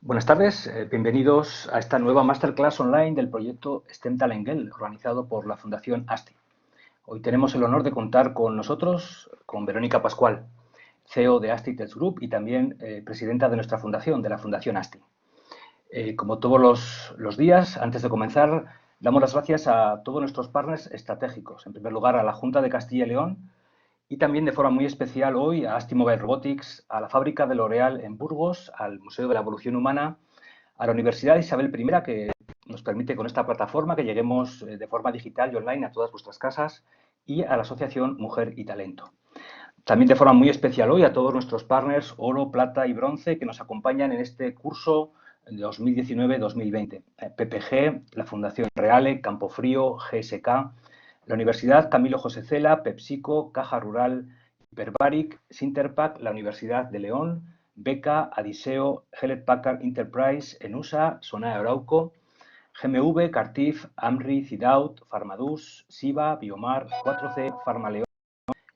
Buenas tardes, bienvenidos a esta nueva masterclass online del proyecto STEM Talent Girl, organizado por la Fundación ASTI. Hoy tenemos el honor de contar con nosotros, con Verónica Pascual, CEO de ASTI Tech Group y también presidenta de nuestra fundación, de la Fundación ASTI. Como todos los días, antes de comenzar, damos las gracias a todos nuestros partners estratégicos. En primer lugar, a la Junta de Castilla y León, y también de forma muy especial hoy a ASTI Mobile Robotics, a la fábrica de L'Oréal en Burgos, al Museo de la Evolución Humana, a la Universidad Isabel I, que nos permite con esta plataforma que lleguemos de forma digital y online a todas vuestras casas, y a la Asociación Mujer y Talento. También de forma muy especial hoy a todos nuestros partners oro, plata y bronce que nos acompañan en este curso 2019-2020. PPG, la Fundación Reale, Campofrío, GSK, la Universidad Camilo José Cela, PepsiCo, Caja Rural, Hiperbaric, Sinterpac, la Universidad de León, Beca, Adiseo, Hewlett Packard Enterprise, Enusa, Sonae Arauco, GMV, Cartif, Amri, Cidaut, Farmadus, Siva, Biomar, 4C, Farmaleón,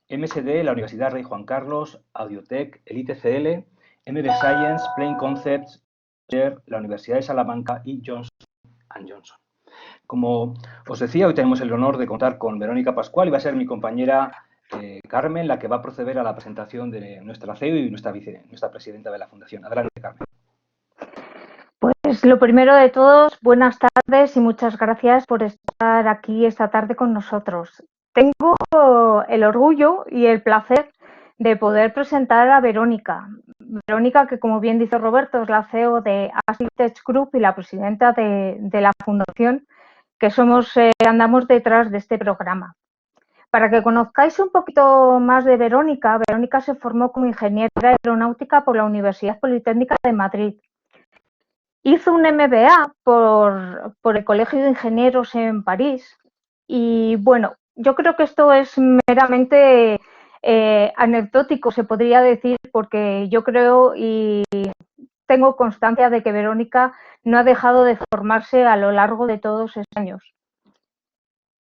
MSD, la Universidad Rey Juan Carlos, Audiotech, el ITCL, MB Science, Plain Concepts, la Universidad de Salamanca y Johnson & Johnson. Como os decía, hoy tenemos el honor de contar con Verónica Pascual y va a ser mi compañera Carmen la que va a proceder a la presentación de nuestra CEO y nuestra presidenta de la Fundación. Adelante, Carmen. Pues lo primero de todos, buenas tardes y muchas gracias por estar aquí esta tarde con nosotros. Tengo el orgullo y el placer de poder presentar a Verónica. Verónica, que como bien dice Roberto, es la CEO de ASTI Tech Group y la presidenta de la Fundación, que andamos detrás de este programa. Para que conozcáis un poquito más de Verónica, Verónica se formó como ingeniera aeronáutica por la Universidad Politécnica de Madrid. Hizo un MBA por el Colegio de Ingenieros en París y bueno, yo creo que esto es meramente anecdótico, se podría decir, porque yo creo y tengo constancia de que Verónica no ha dejado de formarse a lo largo de todos estos años.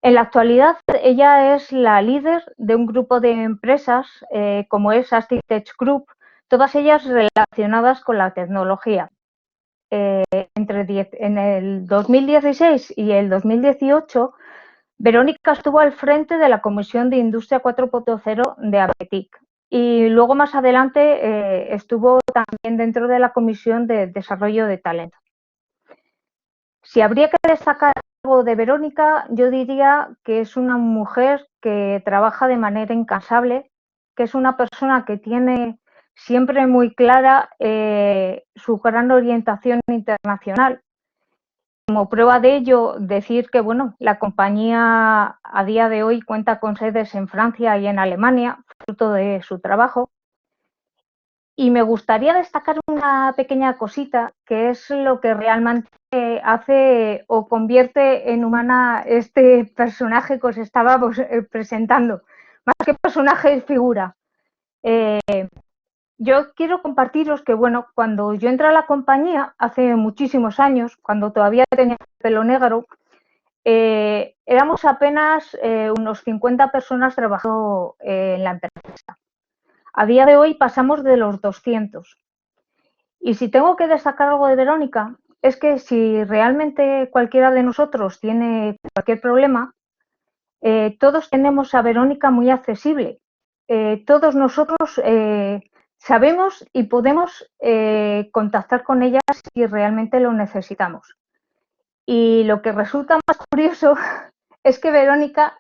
En la actualidad, ella es la líder de un grupo de empresas como es ASTI Tech Group, todas ellas relacionadas con la tecnología. En el 2016 y el 2018, Verónica estuvo al frente de la Comisión de Industria 4.0 de ABETIC y luego más adelante estuvo también dentro de la Comisión de Desarrollo de Talento. Si habría que destacar algo de Verónica, yo diría que es una mujer que trabaja de manera incansable, que es una persona que tiene siempre muy clara su gran orientación internacional. Como prueba de ello, decir que bueno, la compañía a día de hoy cuenta con sedes en Francia y en Alemania, fruto de su trabajo. Y me gustaría destacar una pequeña cosita, que es lo que realmente hace o convierte en humana este personaje que os estaba presentando. Más que personaje, es figura. Yo quiero compartiros que, bueno, cuando yo entré a la compañía, hace muchísimos años, cuando todavía tenía el pelo negro, éramos apenas unos 50 personas trabajando en la empresa. A día de hoy pasamos de los 200. Y si tengo que destacar algo de Verónica, es que si realmente cualquiera de nosotros tiene cualquier problema, todos tenemos a Verónica muy accesible. Todos nosotros sabemos y podemos contactar con ella si realmente lo necesitamos. Y lo que resulta más curioso es que Verónica,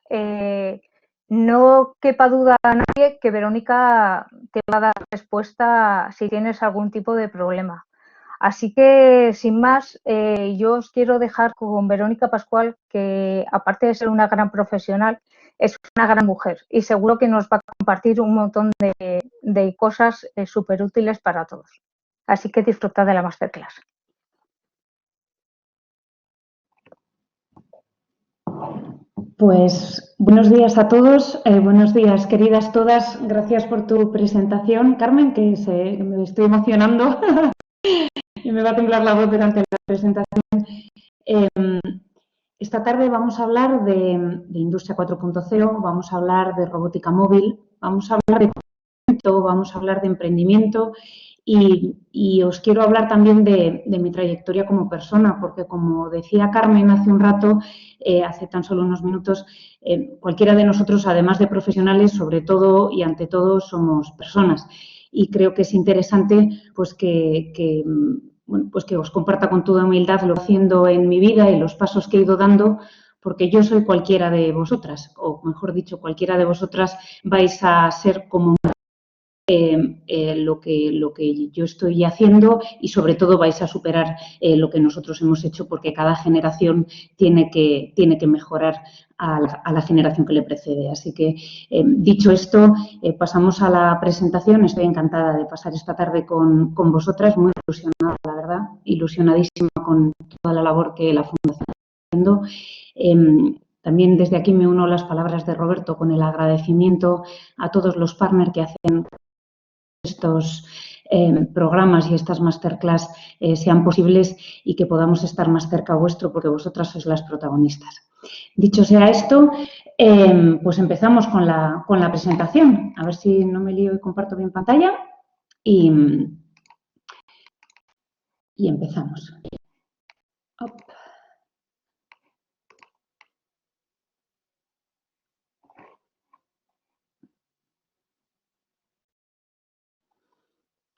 no quepa duda a nadie que Verónica te va a dar respuesta si tienes algún tipo de problema. Así que, sin más, yo os quiero dejar con Verónica Pascual, que aparte de ser una gran profesional, es una gran mujer y seguro que nos va a compartir un montón de cosas súper útiles para todos. Así que disfrutad de la masterclass. Pues buenos días a todos, buenos días queridas todas, gracias por tu presentación, Carmen, que me estoy emocionando y me va a temblar la voz durante la presentación. Esta tarde vamos a hablar de Industria 4.0, vamos a hablar de robótica móvil, vamos a hablar de emprendimiento, vamos a hablar de emprendimiento y os quiero hablar también de mi trayectoria como persona, porque como decía Carmen hace un rato, hace tan solo unos minutos, cualquiera de nosotros, además de profesionales, sobre todo y ante todo somos personas. Y creo que es interesante pues que os comparta con toda humildad lo que estoy haciendo en mi vida y los pasos que he ido dando, porque yo soy cualquiera de vosotras, o mejor dicho, cualquiera de vosotras vais a ser como lo que yo estoy haciendo y sobre todo vais a superar lo que nosotros hemos hecho, porque cada generación tiene que mejorar a la generación que le precede. Así que, dicho esto, pasamos a la presentación. Estoy encantada de pasar esta tarde con vosotras, muy ilusionada, la verdad, ilusionadísima con toda la labor que la Fundación está haciendo. También desde aquí me uno a las palabras de Roberto con el agradecimiento a todos los partners que hacen estos programas y estas masterclass sean posibles y que podamos estar más cerca vuestro, porque vosotras sois las protagonistas. Dicho sea esto, pues empezamos con la presentación. A ver si no me lío y comparto bien pantalla. Y empezamos.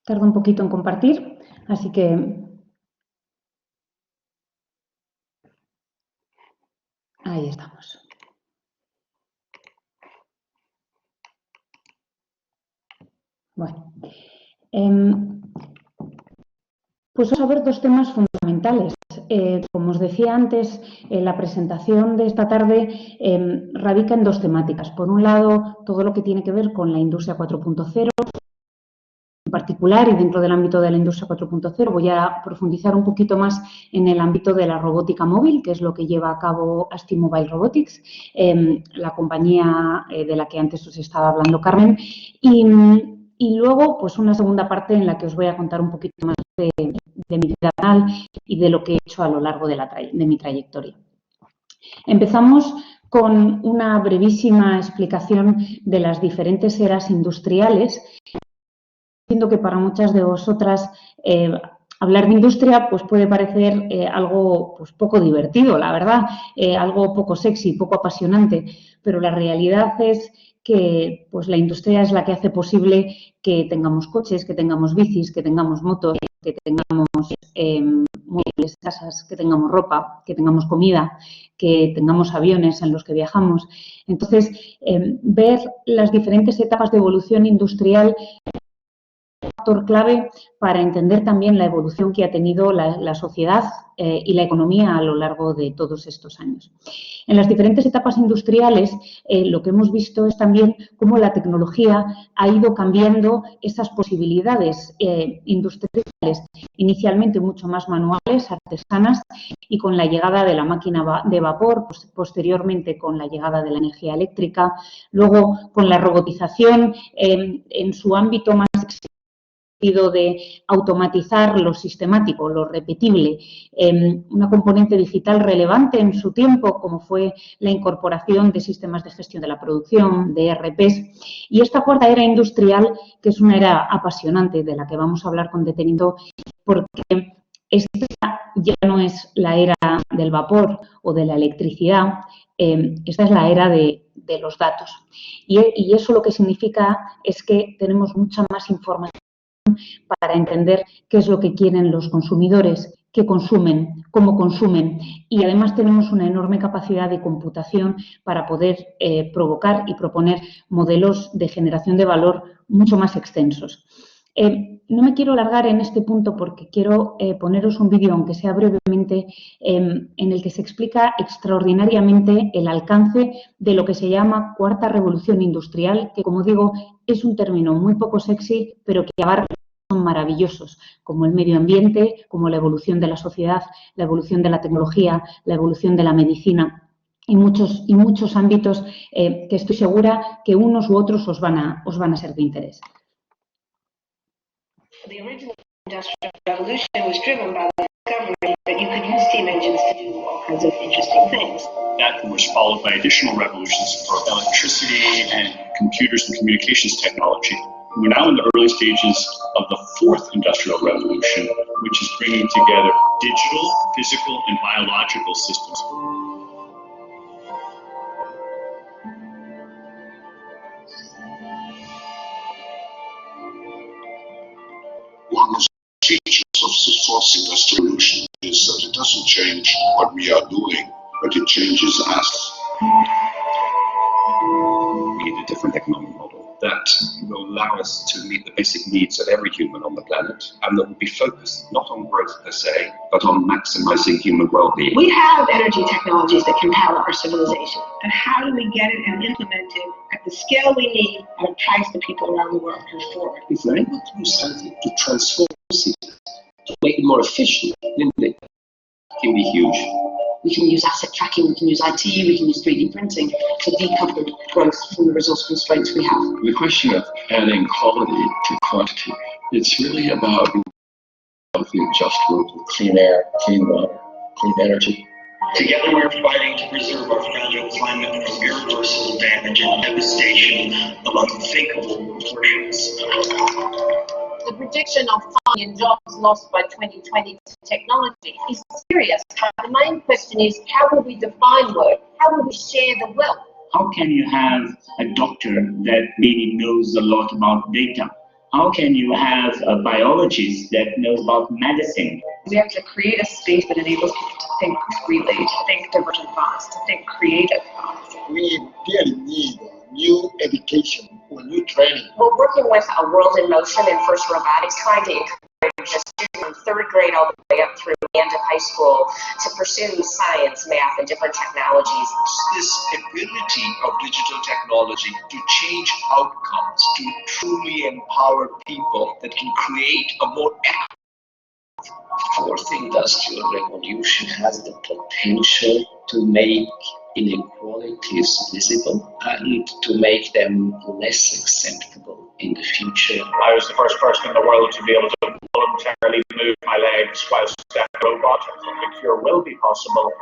Tarda un poquito en compartir, así que ahí estamos. Bueno, pues vamos a ver dos temas fundamentales. Como os decía antes, la presentación de esta tarde radica en dos temáticas. Por un lado, todo lo que tiene que ver con la industria 4.0. En particular, y dentro del ámbito de la industria 4.0, voy a profundizar un poquito más en el ámbito de la robótica móvil, que es lo que lleva a cabo ASTI Mobile Robotics, la compañía de la que antes os estaba hablando Carmen. Y luego, pues una segunda parte en la que os voy a contar un poquito más de mi vida personal y de lo que he hecho a lo largo de mi trayectoria. Empezamos con una brevísima explicación de las diferentes eras industriales. Entiendo que para muchas de vosotras hablar de industria pues puede parecer algo pues, poco divertido, la verdad, algo poco sexy, poco apasionante, pero la realidad es que pues, la industria es la que hace posible que tengamos coches, que tengamos bicis, que tengamos motos, que tengamos muebles, casas, que tengamos ropa, que tengamos comida, que tengamos aviones en los que viajamos. Entonces, ver las diferentes etapas de evolución industrial factor clave para entender también la evolución que ha tenido la sociedad y la economía a lo largo de todos estos años. En las diferentes etapas industriales, lo que hemos visto es también cómo la tecnología ha ido cambiando esas posibilidades industriales, inicialmente mucho más manuales, artesanas, y con la llegada de la máquina de vapor, posteriormente con la llegada de la energía eléctrica, luego con la robotización en su ámbito más de automatizar lo sistemático, lo repetible, una componente digital relevante en su tiempo, como fue la incorporación de sistemas de gestión de la producción, de ERPs, y esta cuarta era industrial, que es una era apasionante de la que vamos a hablar con detenimiento, porque esta ya no es la era del vapor o de la electricidad, esta es la era de los datos. Y eso lo que significa es que tenemos mucha más información para entender qué es lo que quieren los consumidores, qué consumen, cómo consumen, y además tenemos una enorme capacidad de computación para poder provocar y proponer modelos de generación de valor mucho más extensos. No me quiero alargar en este punto porque quiero poneros un vídeo, aunque sea brevemente, en el que se explica extraordinariamente el alcance de lo que se llama cuarta revolución industrial, que, como digo, es un término muy poco sexy, pero que abarca son maravillosos, como el medio ambiente, como la evolución de la sociedad, la evolución de la tecnología, la evolución de la medicina y muchos ámbitos que estoy segura que unos u otros os van a ser de interés. The original industrial revolution was driven by the discovery that you could use steam engines to do all kinds of interesting things. That was followed by additional revolutions for electricity and computers and communications technology. We're now in the early stages of the fourth industrial revolution, which is bringing together digital, physical, and biological systems. One of the features of the fourth industrial revolution is that it doesn't change what we are doing, but it changes us. We need a different economic model that will allow us to meet the basic needs of every human on the planet, and that will be focused not on growth per se, but on maximizing human well-being. We have energy technologies that can power our civilization. And how do we get it and implement it at the scale we need at a price that people around the world can afford? If we're able to use something to transform cities, to make it more efficient, then it Can be huge. We can use asset tracking, we can use IT, we can use 3D printing to decouple growth from the resource constraints we have. The question of adding quality to quantity, it's really about healthy and just growth with clean air, clean water, clean energy. Together we're fighting to preserve our fragile climate from irreversible damage and devastation of unthinkable proportions. The prediction of finding jobs lost by 2020 to technology is serious. The main question is, how will we define work? How will we share the wealth? How can you have a doctor that really knows a lot about data? How can you have a biologist that knows about medicine? We have to create a space that enables people to think freely, to think divergent thoughts, to think creative thoughts. We really need new education or new training. We're working with a World in Motion and First Robotics, trying to encourage a student from third grade all the way up through the end of high school to pursue science, math, and different technologies. This ability of digital technology to change outcomes, to truly empower people that can create a more Fourth industrial revolution has the potential to make inequalities visible and to make them less acceptable in the future. I was the first person in the world to be able to voluntarily move my legs whilst that robot. I think the cure will be possible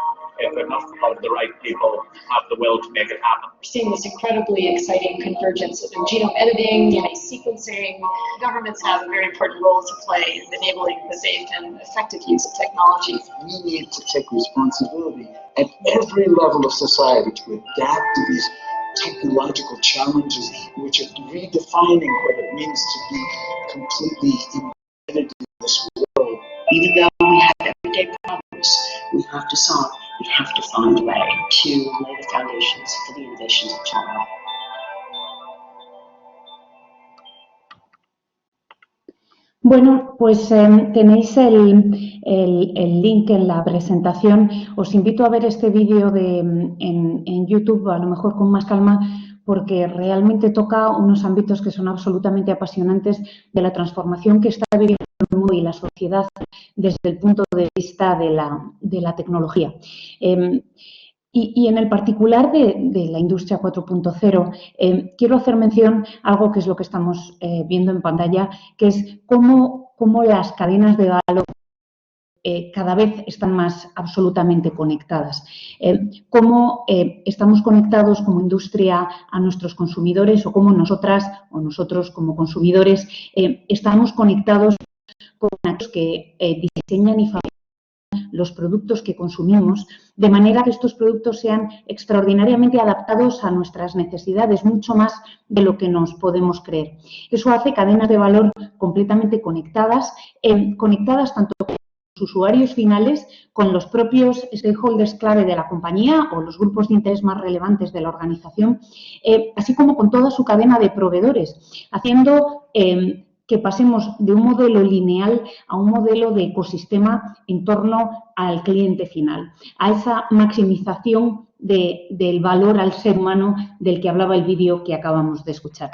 if enough of the right people have the will to make it happen. We're seeing this incredibly exciting convergence of genome editing, DNA sequencing. Governments have a very important role to play in enabling the safe and effective use of technologies. We need to take responsibility at every level of society to adapt to these technological challenges, which are redefining what it means to be completely embedded in this world. Even though we have everyday problems we have to solve, we have to find a way to lay the foundations for the innovations of tomorrow. Bueno, pues tenéis el link en la presentación. Os invito a ver este vídeo en YouTube, a lo mejor con más calma, porque realmente toca unos ámbitos que son absolutamente apasionantes de la transformación que está viviendo el mundo y la sociedad desde el punto de vista de la tecnología. Y en el particular de la industria 4.0, quiero hacer mención a algo que es lo que estamos viendo en pantalla, que es cómo las cadenas de valor cada vez están más absolutamente conectadas. Cómo estamos conectados como industria a nuestros consumidores o cómo nosotras o nosotros como consumidores estamos conectados con aquellos que diseñan y fabrican los productos que consumimos, de manera que estos productos sean extraordinariamente adaptados a nuestras necesidades, mucho más de lo que nos podemos creer. Eso hace cadenas de valor completamente conectadas, conectadas tanto con los usuarios finales, con los propios stakeholders clave de la compañía o los grupos de interés más relevantes de la organización, así como con toda su cadena de proveedores, haciendo que pasemos de un modelo lineal a un modelo de ecosistema en torno al cliente final, a esa maximización del valor al ser humano del que hablaba el vídeo que acabamos de escuchar.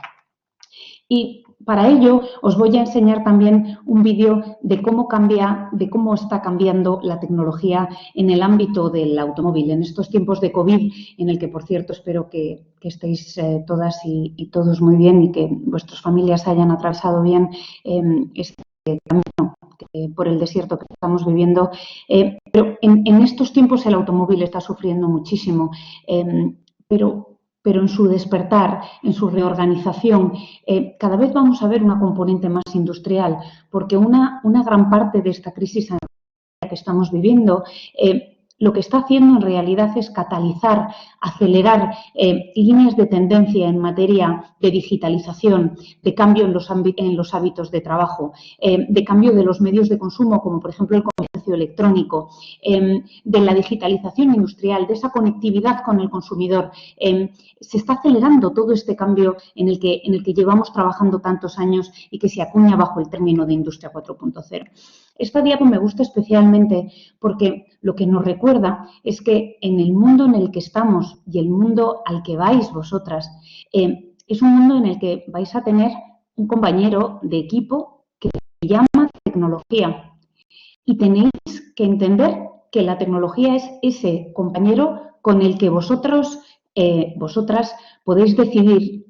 Y para ello os voy a enseñar también un vídeo de cómo está cambiando la tecnología en el ámbito del automóvil, en estos tiempos de COVID, en el que, por cierto, espero que estéis todas y todos muy bien y que vuestras familias hayan atravesado bien este camino por el desierto que estamos viviendo. Pero en estos tiempos el automóvil está sufriendo muchísimo, pero pero en su despertar, en su reorganización, cada vez vamos a ver una componente más industrial, porque una gran parte de esta crisis que estamos viviendo lo que está haciendo en realidad es catalizar, acelerar líneas de tendencia en materia de digitalización, de cambio en los hábitos de trabajo, de cambio de los medios de consumo, como por ejemplo el comercio electrónico, de la digitalización industrial, de esa conectividad con el consumidor. Se está acelerando todo este cambio en el que llevamos trabajando tantos años y que se acuña bajo el término de Industria 4.0. Esta diapo me gusta especialmente porque lo que nos recuerda es que en el mundo en el que estamos y el mundo al que vais vosotras, es un mundo en el que vais a tener un compañero de equipo que se llama tecnología. Y tenéis que entender que la tecnología es ese compañero con el que vosotras podéis decidir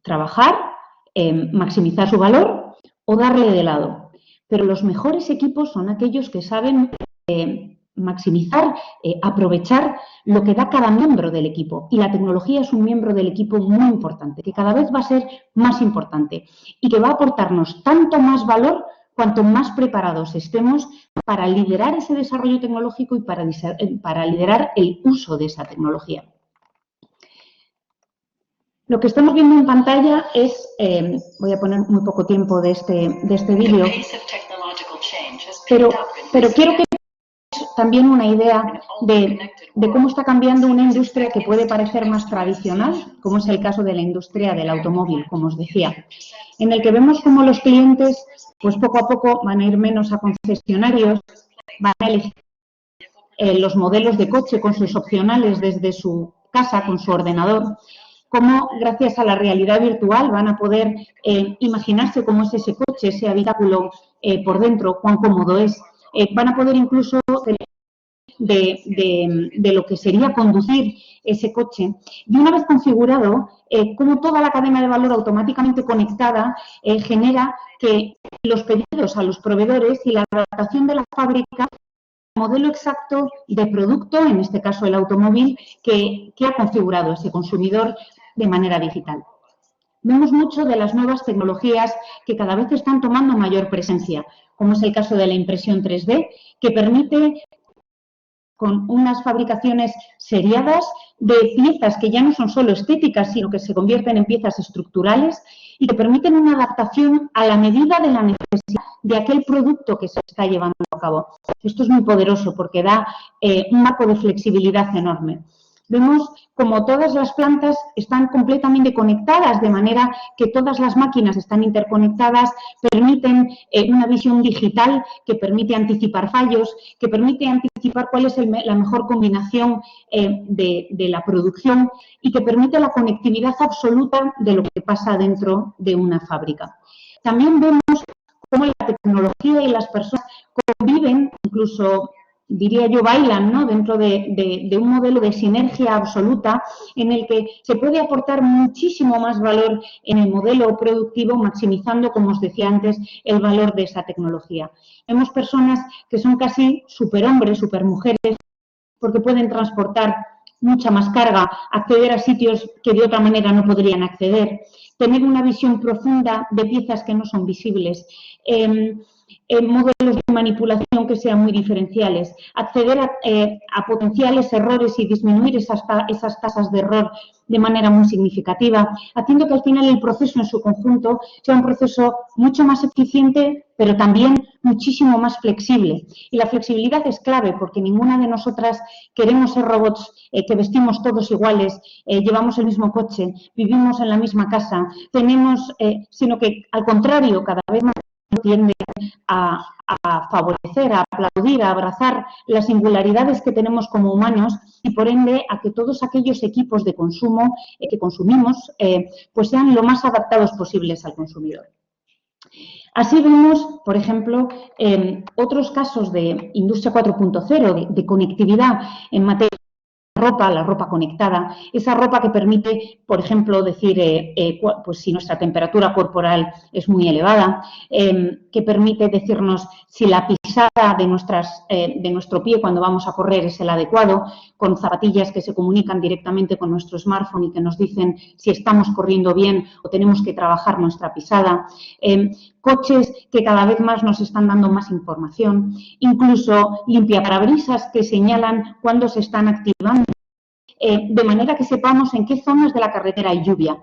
trabajar, maximizar su valor o darle de lado. Pero los mejores equipos son aquellos que saben maximizar, aprovechar lo que da cada miembro del equipo. Y la tecnología es un miembro del equipo muy importante, que cada vez va a ser más importante y que va a aportarnos tanto más valor cuanto más preparados estemos para liderar ese desarrollo tecnológico y para liderar el uso de esa tecnología. Lo que estamos viendo en pantalla es, voy a poner muy poco tiempo de este vídeo, pero quiero que veáis también una idea de cómo está cambiando una industria que puede parecer más tradicional, como es el caso de la industria del automóvil, como os decía, en el que vemos cómo los clientes, pues poco a poco van a ir menos a concesionarios, van a elegir los modelos de coche con sus opcionales desde su casa, con su ordenador, cómo gracias a la realidad virtual van a poder imaginarse cómo es ese coche, ese habitáculo por dentro, cuán cómodo es. Van a poder incluso de lo que sería conducir ese coche. Y una vez configurado, cómo toda la cadena de valor automáticamente conectada genera que los pedidos a los proveedores y la adaptación de la fábrica modelo exacto de producto, en este caso el automóvil, que ha configurado ese consumidor de manera digital. Vemos mucho de las nuevas tecnologías que cada vez están tomando mayor presencia, como es el caso de la impresión 3D, que permite, con unas fabricaciones seriadas de piezas que ya no son solo estéticas, sino que se convierten en piezas estructurales y que permiten una adaptación a la medida de la necesidad de aquel producto que se está llevando a cabo. Esto es muy poderoso porque da un marco de flexibilidad enorme. Vemos como todas las plantas están completamente conectadas, de manera que todas las máquinas están interconectadas, permiten una visión digital que permite anticipar fallos, que permite anticipar cuál es la mejor combinación de la producción y que permite la conectividad absoluta de lo que pasa dentro de una fábrica. También vemos cómo la tecnología y las personas conviven, incluso diría yo, bailan, ¿no?, dentro de un modelo de sinergia absoluta en el que se puede aportar muchísimo más valor en el modelo productivo, maximizando, como os decía antes, el valor de esa tecnología. Vemos personas que son casi superhombres, supermujeres, porque pueden transportar mucha más carga, acceder a sitios que de otra manera no podrían acceder, tener una visión profunda de piezas que no son visibles, modelos de manipulación que sean muy diferenciales, acceder a potenciales errores y disminuir esas tasas de error de manera muy significativa, haciendo que al final el proceso en su conjunto sea un proceso mucho más eficiente, pero también muchísimo más flexible. Y la flexibilidad es clave porque ninguna de nosotras queremos ser robots que vestimos todos iguales, llevamos el mismo coche, vivimos en la misma casa, sino que al contrario, cada vez más tiende a favorecer, a aplaudir, a abrazar las singularidades que tenemos como humanos y, por ende, a que todos aquellos equipos de consumo que consumimos pues sean lo más adaptados posibles al consumidor. Así vemos, por ejemplo, otros casos de Industria 4.0, de conectividad en materia de ropa, la ropa conectada, esa ropa que permite, por ejemplo, decir pues si nuestra temperatura corporal es muy elevada, que permite decirnos si la pisada de nuestro pie cuando vamos a correr es el adecuado, con zapatillas que se comunican directamente con nuestro smartphone y que nos dicen si estamos corriendo bien o tenemos que trabajar nuestra pisada, coches que cada vez más nos están dando más información, incluso limpiaparabrisas que señalan cuándo se están activando, de manera que sepamos en qué zonas de la carretera hay lluvia.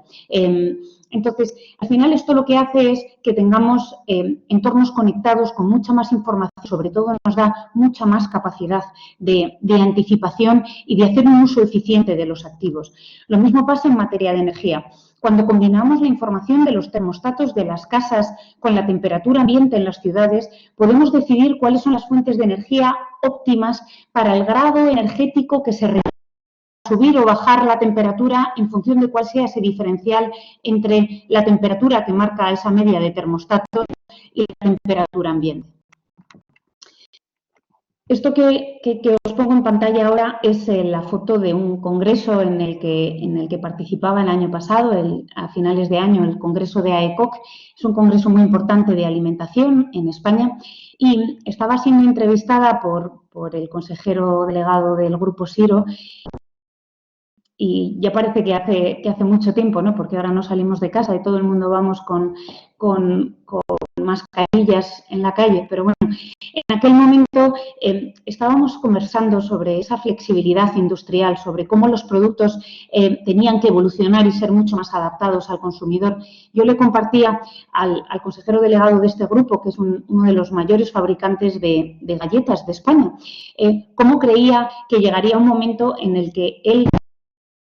Entonces, al final esto lo que hace es que tengamos entornos conectados con mucha más información, sobre todo nos da mucha más capacidad de anticipación y de hacer un uso eficiente de los activos. Lo mismo pasa en materia de energía. Cuando combinamos la información de los termostatos de las casas con la temperatura ambiente en las ciudades, podemos decidir cuáles son las fuentes de energía óptimas para el grado energético que se requiere, subir o bajar la temperatura en función de cuál sea ese diferencial entre la temperatura que marca esa media de termostatos y la temperatura ambiente. Esto que os pongo en pantalla ahora es la foto de un congreso en el que participaba el año pasado, a finales de año, el congreso de AECOC. Es un congreso muy importante de alimentación en España y estaba siendo entrevistada por el consejero delegado del Grupo Siro. Y ya parece que hace mucho tiempo, ¿no? Porque ahora no salimos de casa y todo el mundo vamos con mascarillas en la calle. Pero bueno, en aquel momento estábamos conversando sobre esa flexibilidad industrial, sobre cómo los productos tenían que evolucionar y ser mucho más adaptados al consumidor. Yo le compartía al consejero delegado de este grupo, que es uno de los mayores fabricantes de galletas de España, cómo creía que llegaría un momento en el que él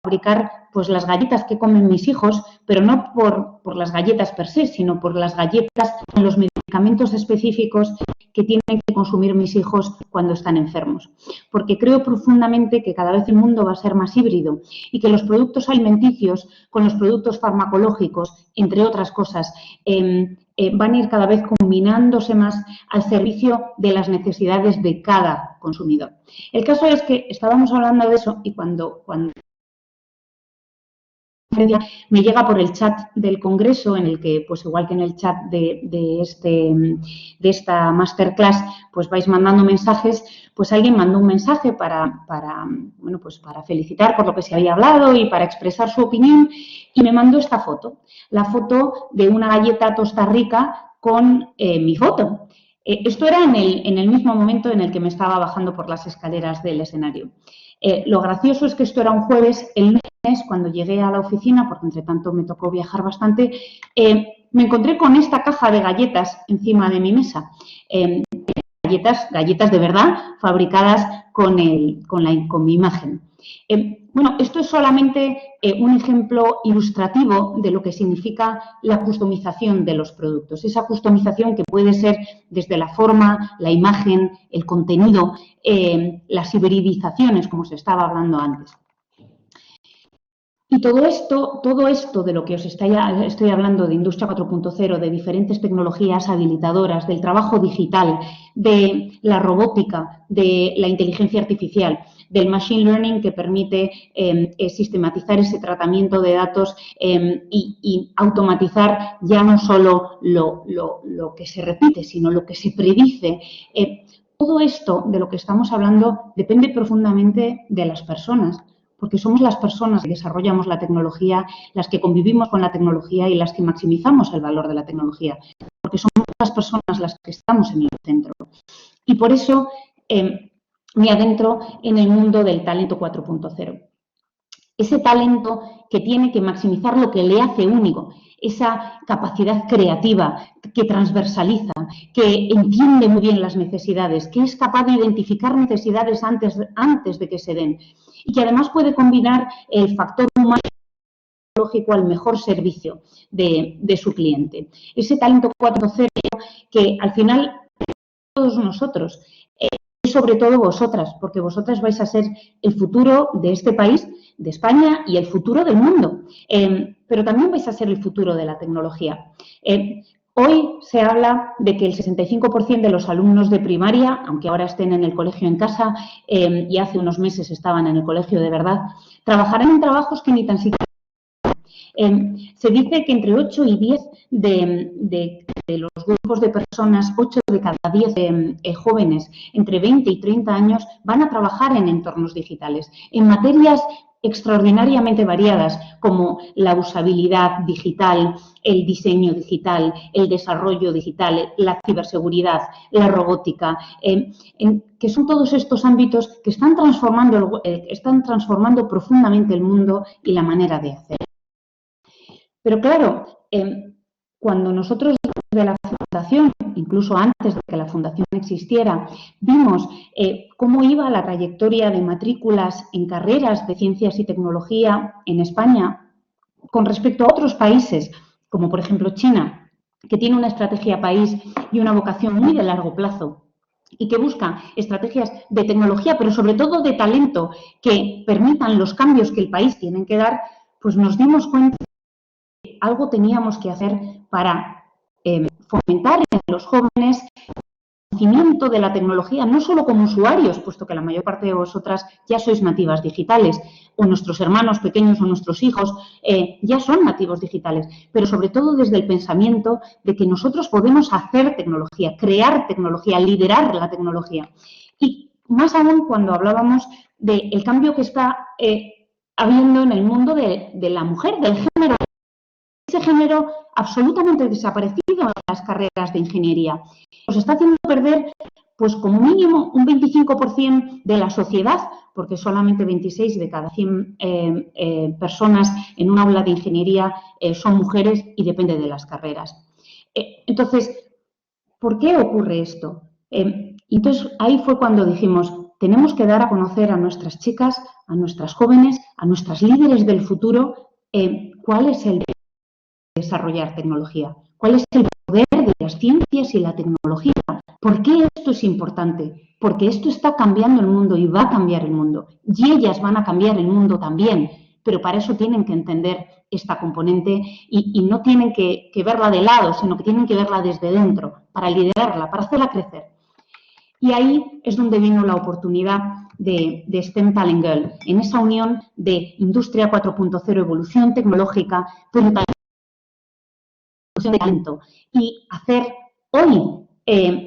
fabricar pues las galletas que comen mis hijos, pero no por las galletas per se, sino por las galletas con los medicamentos específicos que tienen que consumir mis hijos cuando están enfermos. Porque creo profundamente que cada vez el mundo va a ser más híbrido y que los productos alimenticios con los productos farmacológicos, entre otras cosas, van a ir cada vez combinándose más al servicio de las necesidades de cada consumidor. El caso es que estábamos hablando de eso y cuando me llega por el chat del Congreso, en el que, pues igual que en el chat de esta masterclass, pues vais mandando mensajes, pues alguien mandó un mensaje para felicitar por lo que se había hablado y para expresar su opinión y me mandó esta foto, la foto de una galleta Tosta Rica con mi foto. Esto era en el mismo momento en el que me estaba bajando por las escaleras del escenario. Lo gracioso es que esto era un jueves, el lunes, cuando llegué a la oficina, porque entre tanto me tocó viajar bastante, me encontré con esta caja de galletas encima de mi mesa. Galletas de verdad, fabricadas con mi imagen. Bueno, esto es solamente un ejemplo ilustrativo de lo que significa la customización de los productos. Esa customización que puede ser desde la forma, la imagen, el contenido, las hibridizaciones, como se estaba hablando antes. Y todo esto de lo que os estoy hablando de Industria 4.0, de diferentes tecnologías habilitadoras, del trabajo digital, de la robótica, de la inteligencia artificial, del machine learning que permite sistematizar ese tratamiento de datos y automatizar ya no solo lo que se repite, sino lo que se predice. Todo esto de lo que estamos hablando depende profundamente de las personas, porque somos las personas que desarrollamos la tecnología, las que convivimos con la tecnología y las que maximizamos el valor de la tecnología, porque somos las personas las que estamos en el centro. Y por eso me adentro en el mundo del talento 4.0. Ese talento que tiene que maximizar lo que le hace único, esa capacidad creativa que transversaliza, que entiende muy bien las necesidades, que es capaz de identificar necesidades antes de que se den y que además puede combinar el factor humano y tecnológico al mejor servicio de su cliente. Ese talento 4.0 que al final todos nosotros, y sobre todo vosotras, porque vosotras vais a ser el futuro de este país, de España y el futuro del mundo, pero también vais a ser el futuro de la tecnología. Hoy se habla de que el 65% de los alumnos de primaria, aunque ahora estén en el colegio en casa y hace unos meses estaban en el colegio de verdad, trabajarán en trabajos que ni tan siquiera... se dice que entre 8 y 10 de los grupos de personas, 8 de cada 10 jóvenes entre 20 y 30 años van a trabajar en entornos digitales, en materias extraordinariamente variadas como la usabilidad digital, el diseño digital, el desarrollo digital, la ciberseguridad, la robótica, que son todos estos ámbitos que están transformando profundamente el mundo y la manera de hacer. Pero claro, cuando nosotros desde la Fundación, incluso antes de que la Fundación existiera, vimos cómo iba la trayectoria de matrículas en carreras de ciencias y tecnología en España con respecto a otros países, como por ejemplo China, que tiene una estrategia país y una vocación muy de largo plazo y que busca estrategias de tecnología, pero sobre todo de talento, que permitan los cambios que el país tiene que dar, pues nos dimos cuenta que algo teníamos que hacer para fomentar en los jóvenes el conocimiento de la tecnología, no solo como usuarios, puesto que la mayor parte de vosotras ya sois nativas digitales, o nuestros hermanos pequeños o nuestros hijos ya son nativos digitales, pero sobre todo desde el pensamiento de que nosotros podemos hacer tecnología, crear tecnología, liderar la tecnología. Y más aún cuando hablábamos del cambio que está habiendo en el mundo de la mujer, del género. Ese género absolutamente desaparecido en las carreras de ingeniería. Nos está haciendo perder, pues como mínimo, un 25% de la sociedad, porque solamente 26 de cada 100 personas en un aula de ingeniería son mujeres y depende de las carreras. Entonces, ¿por qué ocurre esto? Entonces, ahí fue cuando dijimos, tenemos que dar a conocer a nuestras chicas, a nuestras jóvenes, a nuestras líderes del futuro, cuál es el desarrollar tecnología, cuál es el poder de las ciencias y la tecnología. ¿Por qué esto es importante? Porque esto está cambiando el mundo y va a cambiar el mundo. Y ellas van a cambiar el mundo también, pero para eso tienen que entender esta componente y no tienen que verla de lado, sino que tienen que verla desde dentro, para liderarla, para hacerla crecer. Y ahí es donde vino la oportunidad de STEM Talent Girl, en esa unión de Industria 4.0, evolución tecnológica, pero también de talento, y hacer hoy,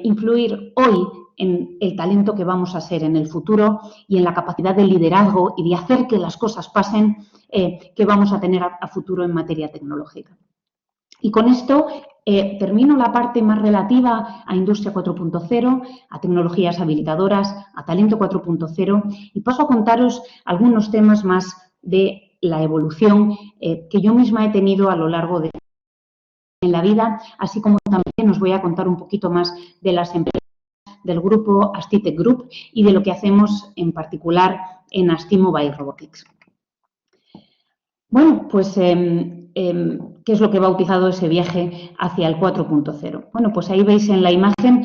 influir hoy en el talento que vamos a ser en el futuro y en la capacidad de liderazgo y de hacer que las cosas pasen que vamos a tener a futuro en materia tecnológica. Y con esto termino la parte más relativa a Industria 4.0, a tecnologías habilitadoras, a Talento 4.0 y paso a contaros algunos temas más de la evolución que yo misma he tenido a lo largo de la vida, así como también os voy a contar un poquito más de las empresas del grupo ASTI Tech Group y de lo que hacemos en particular en ASTI Mobile Robotics. Bueno, pues, ¿qué es lo que he bautizado ese viaje hacia el 4.0? Bueno, pues ahí veis en la imagen,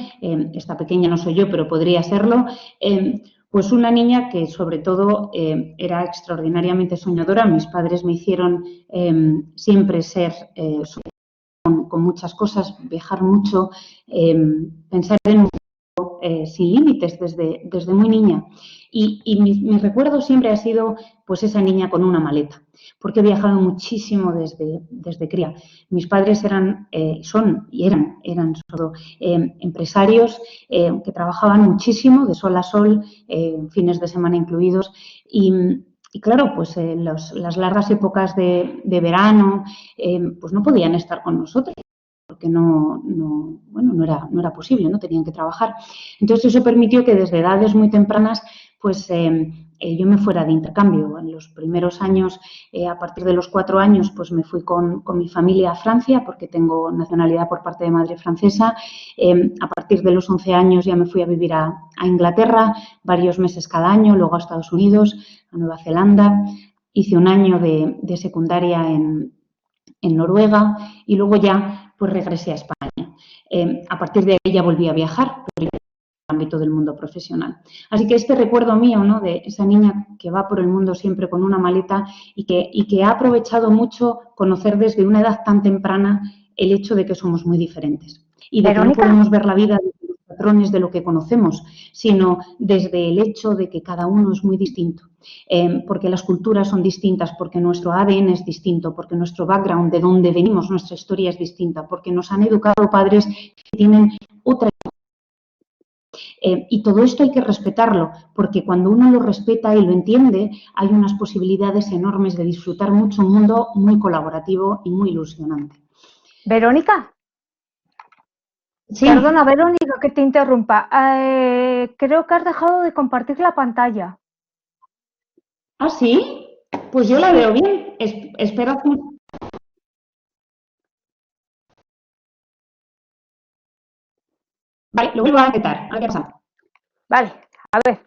esta pequeña no soy yo, pero podría serlo, pues una niña que sobre todo era extraordinariamente soñadora. Mis padres me hicieron siempre ser con muchas cosas, viajar mucho, pensar en un mundo sin límites desde muy niña. Y mi recuerdo siempre ha sido pues esa niña con una maleta, porque he viajado muchísimo desde cría. Mis padres eran empresarios que trabajaban muchísimo, de sol a sol, fines de semana incluidos, y claro, pues las largas épocas de verano pues no podían estar con nosotros porque no era posible, no tenían que trabajar. Entonces eso permitió que desde edades muy tempranas pues yo me fuera de intercambio. En los primeros años, a partir de los 4 años, pues me fui con mi familia a Francia porque tengo nacionalidad por parte de madre francesa. A partir de los 11 años ya me fui a vivir a Inglaterra, varios meses cada año, luego a Estados Unidos, a Nueva Zelanda. Hice un año de secundaria en Noruega y luego ya pues regresé a España. A partir de ahí ya volví a viajar, pero en el ámbito del mundo profesional. Así que este recuerdo mío, ¿no?, de esa niña que va por el mundo siempre con una maleta y que ha aprovechado mucho conocer desde una edad tan temprana el hecho de que somos muy diferentes y de Verónica. que no podemos ver la vida desde los patrones de lo que conocemos, sino desde el hecho de que cada uno es muy distinto, porque las culturas son distintas, porque nuestro ADN es distinto, porque nuestro background, de dónde venimos, nuestra historia es distinta, porque nos han educado padres que tienen otra. Y todo esto hay que respetarlo, porque cuando uno lo respeta y lo entiende, hay unas posibilidades enormes de disfrutar mucho un mundo muy colaborativo y muy ilusionante. Verónica. Sí. Perdona, Verónica, que te interrumpa. Creo que has dejado de compartir la pantalla. ¿Ah, sí? Pues yo la veo bien. Espera. Vale, lo vuelvo a intentar. A ver qué pasa. Vale, a ver.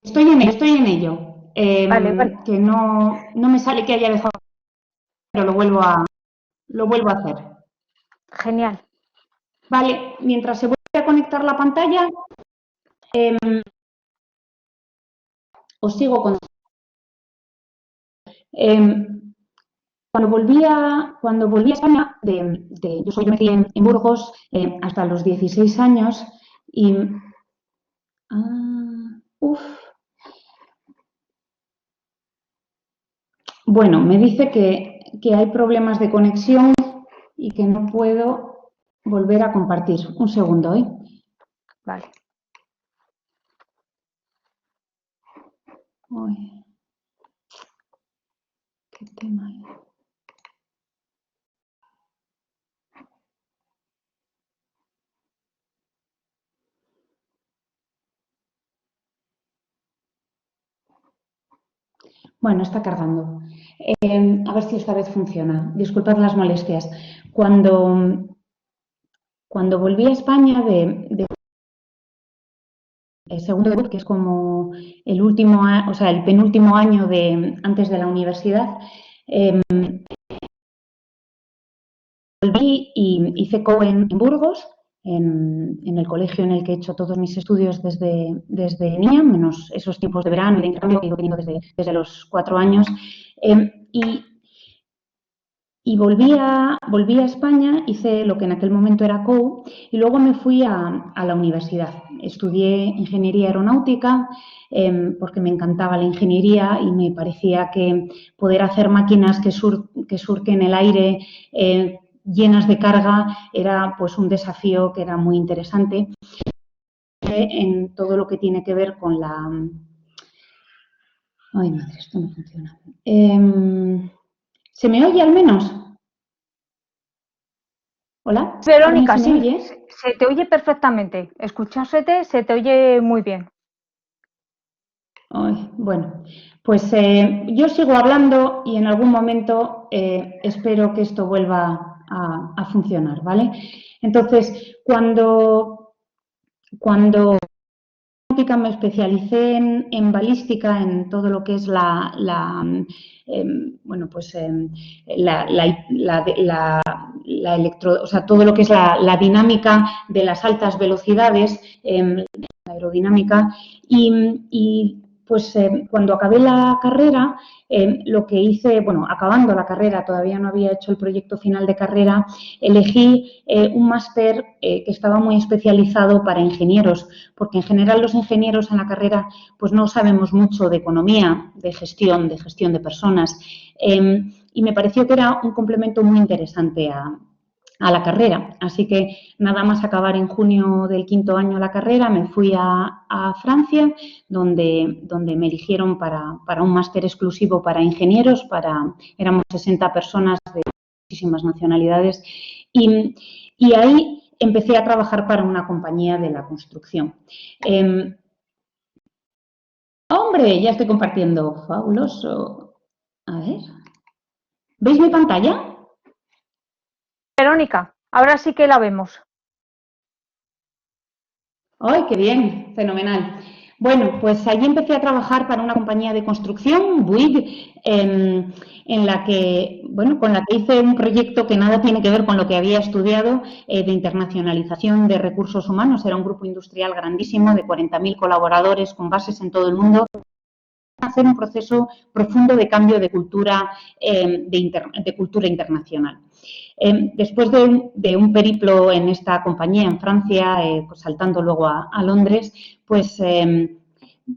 Estoy en ello. Vale. Que no me sale que haya dejado, pero lo vuelvo a hacer. Genial. Vale, mientras se vuelve a conectar la pantalla, os sigo con... Cuando volví a España, yo me crié en Burgos hasta los 16 años y... Bueno, me dice que hay problemas de conexión y que no puedo volver a compartir. Un segundo, ¿eh? Vale. Uy. Qué tema. Bueno, está cargando. A ver si esta vez funciona. Disculpad las molestias. Cuando volví a España de segundo debut, que es como el último, o sea, el penúltimo año antes de la universidad, volví y hice CO en Burgos, en el colegio en el que he hecho todos mis estudios desde niña, menos esos tiempos de verano y de intercambio que he ido teniendo desde los 4 años. Y volví a España, hice lo que en aquel momento era CO y luego me fui a la universidad. Estudié ingeniería aeronáutica porque me encantaba la ingeniería y me parecía que poder hacer máquinas que surquen el aire llenas de carga era pues un desafío que era muy interesante en todo lo que tiene que ver con la... Ay, madre, esto no funciona. ¿Se me oye al menos? ¿Hola? Verónica, ¿Se me sí, oye? se te oye perfectamente. Escuchásete, se te oye muy bien. Ay, bueno, pues yo sigo hablando y en algún momento espero que esto vuelva a funcionar, ¿vale? Entonces, cuando me especialicé en balística, en todo lo que es o sea, todo lo que es la dinámica de las altas velocidades, la aerodinámica, y pues cuando acabé la carrera, lo que hice, bueno, acabando la carrera, todavía no había hecho el proyecto final de carrera, elegí un máster que estaba muy especializado para ingenieros, porque en general los ingenieros en la carrera pues no sabemos mucho de economía, de gestión de personas, y me pareció que era un complemento muy interesante a la carrera. Así que nada más acabar en junio del 5º año la carrera, me fui a Francia, donde me eligieron para un máster exclusivo para ingenieros, éramos 60 personas de muchísimas nacionalidades y ahí empecé a trabajar para una compañía de la construcción. ¡Hombre! Ya estoy compartiendo. Fabuloso. A ver. ¿Veis mi pantalla? Verónica, ahora sí que la vemos. ¡Ay, qué bien! Fenomenal. Bueno, pues allí empecé a trabajar para una compañía de construcción, Bouygues, en la que, bueno, con la que hice un proyecto que nada tiene que ver con lo que había estudiado, de internacionalización de recursos humanos. Era un grupo industrial grandísimo de 40.000 colaboradores con bases en todo el mundo. hacer un proceso profundo de cambio de cultura, de cultura internacional. Después de un periplo en esta compañía en Francia, pues saltando luego a Londres, pues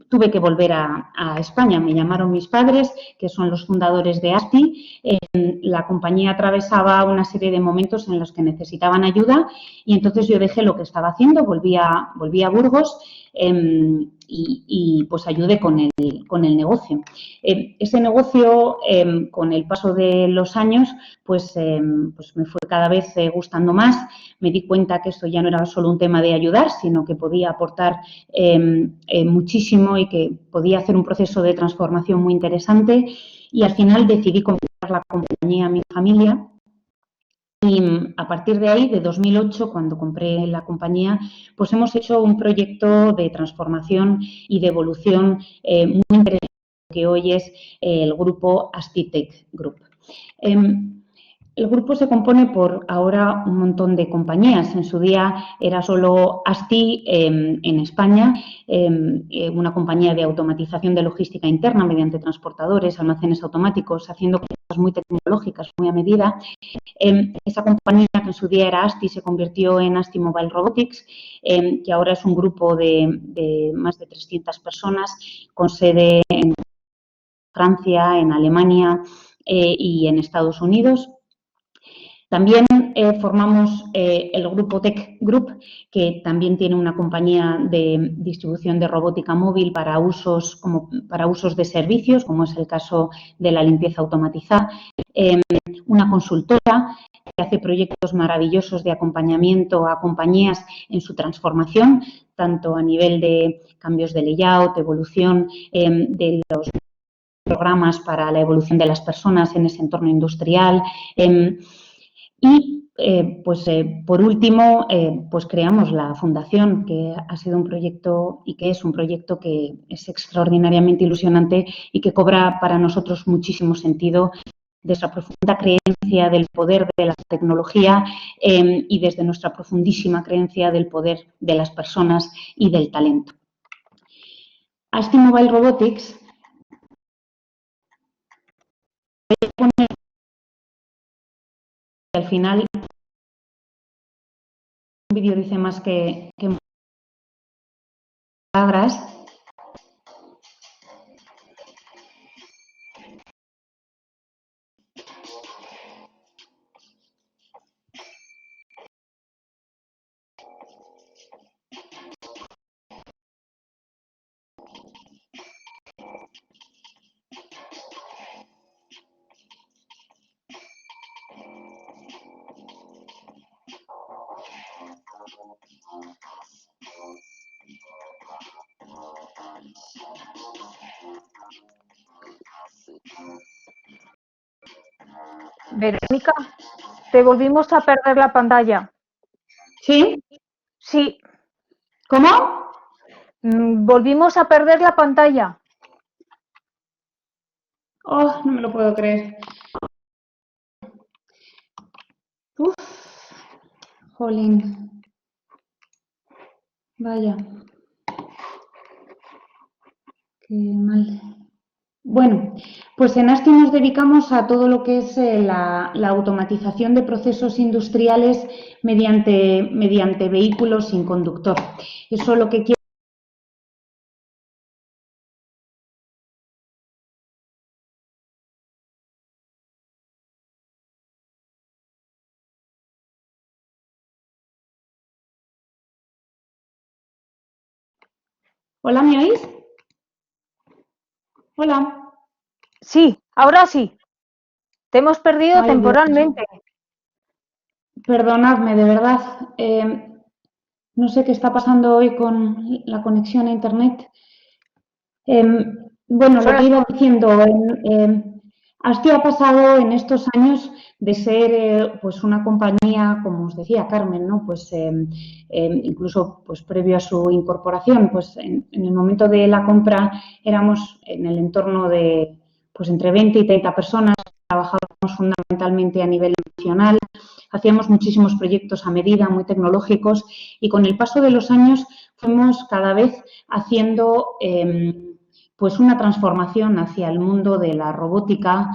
tuve que volver a España. Me llamaron mis padres, que son los fundadores de ASTI. La compañía atravesaba una serie de momentos en los que necesitaban ayuda y entonces yo dejé lo que estaba haciendo, volví a Burgos y pues ayudé con el negocio. Ese negocio, con el paso de los años, pues me fue cada vez gustando más. Me di cuenta que esto ya no era solo un tema de ayudar, sino que podía aportar muchísimo y que podía hacer un proceso de transformación muy interesante. Y al final decidí comprar la compañía a mi familia. Y a partir de ahí, de 2008, cuando compré la compañía, pues hemos hecho un proyecto de transformación y de evolución muy interesante, que hoy es el grupo ASTI Tech Group. El grupo se compone por ahora un montón de compañías. En su día era solo ASTI en España, una compañía de automatización de logística interna mediante transportadores, almacenes automáticos, haciendo cosas muy tecnológicas, muy a medida. Esa compañía que en su día era ASTI se convirtió en ASTI Mobile Robotics, que ahora es un grupo de más de 300 personas con sede en Francia, en Alemania y en Estados Unidos. También formamos el grupo Tech Group, que también tiene una compañía de distribución de robótica móvil para usos de servicios, como es el caso de la limpieza automatizada. Una consultora que hace proyectos maravillosos de acompañamiento a compañías en su transformación, tanto a nivel de cambios de layout, evolución de los programas para la evolución de las personas en ese entorno industrial. Y, por último, pues creamos la fundación, que ha sido un proyecto y que es un proyecto que es extraordinariamente ilusionante y que cobra para nosotros muchísimo sentido desde la profunda creencia del poder de la tecnología y desde nuestra profundísima creencia del poder de las personas y del talento. ASTI Mobile Robotics voy a poner al final. Un vídeo dice más que palabras. Verónica, te volvimos a perder la pantalla. ¿Sí? Sí. ¿Cómo? Volvimos a perder la pantalla. Oh, no me lo puedo creer. Uf, jolín. Vaya. Qué mal. Bueno, pues en ASTI nos dedicamos a todo lo que es la automatización de procesos industriales mediante vehículos sin conductor. Eso lo que quiere. Hola, ¿me oís? Hola. Sí, ahora sí. Te hemos perdido temporalmente. Perdonadme, de verdad. No sé qué está pasando hoy con la conexión a Internet. Bueno, lo que iba diciendo, ASTI ha pasado en estos años de ser pues una compañía, como os decía Carmen, ¿no? Pues incluso pues previo a su incorporación, pues en el momento de la compra éramos en el entorno de pues entre 20 y 30 personas, trabajábamos fundamentalmente a nivel nacional, hacíamos muchísimos proyectos a medida, muy tecnológicos, y con el paso de los años fuimos cada vez haciendo pues una transformación hacia el mundo de la robótica,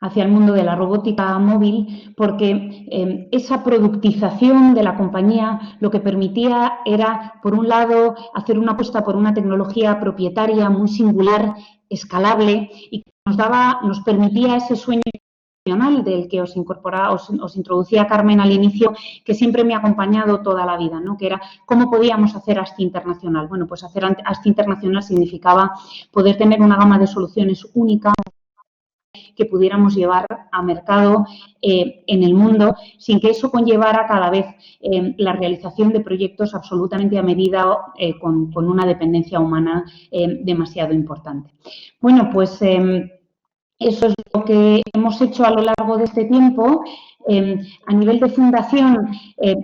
hacia el mundo de la robótica móvil, porque esa productización de la compañía lo que permitía era, por un lado, hacer una apuesta por una tecnología propietaria muy singular, escalable, y que nos permitía ese sueño del que os introducía Carmen al inicio, que siempre me ha acompañado toda la vida, ¿no? Que era cómo podíamos hacer ASTI internacional. Bueno, pues hacer ASTI internacional significaba poder tener una gama de soluciones única que pudiéramos llevar a mercado en el mundo, sin que eso conllevara cada vez la realización de proyectos absolutamente a medida con una dependencia humana demasiado importante. Bueno, pues eso es lo que hemos hecho a lo largo de este tiempo. A nivel de fundación,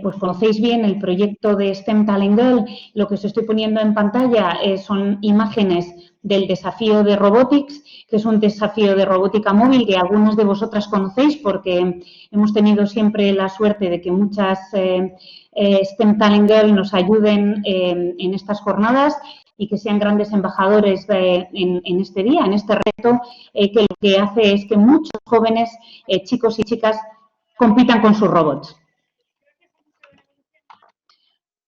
pues conocéis bien el proyecto de STEM Talent Girl. Lo que os estoy poniendo en pantalla son imágenes del desafío de Robotics, que es un desafío de robótica móvil que algunos de vosotras conocéis porque hemos tenido siempre la suerte de que muchas STEM Talent Girl nos ayuden en estas jornadas y que sean grandes embajadores en este día, en este reto, que lo que hace es que muchos jóvenes, chicos y chicas, compitan con sus robots.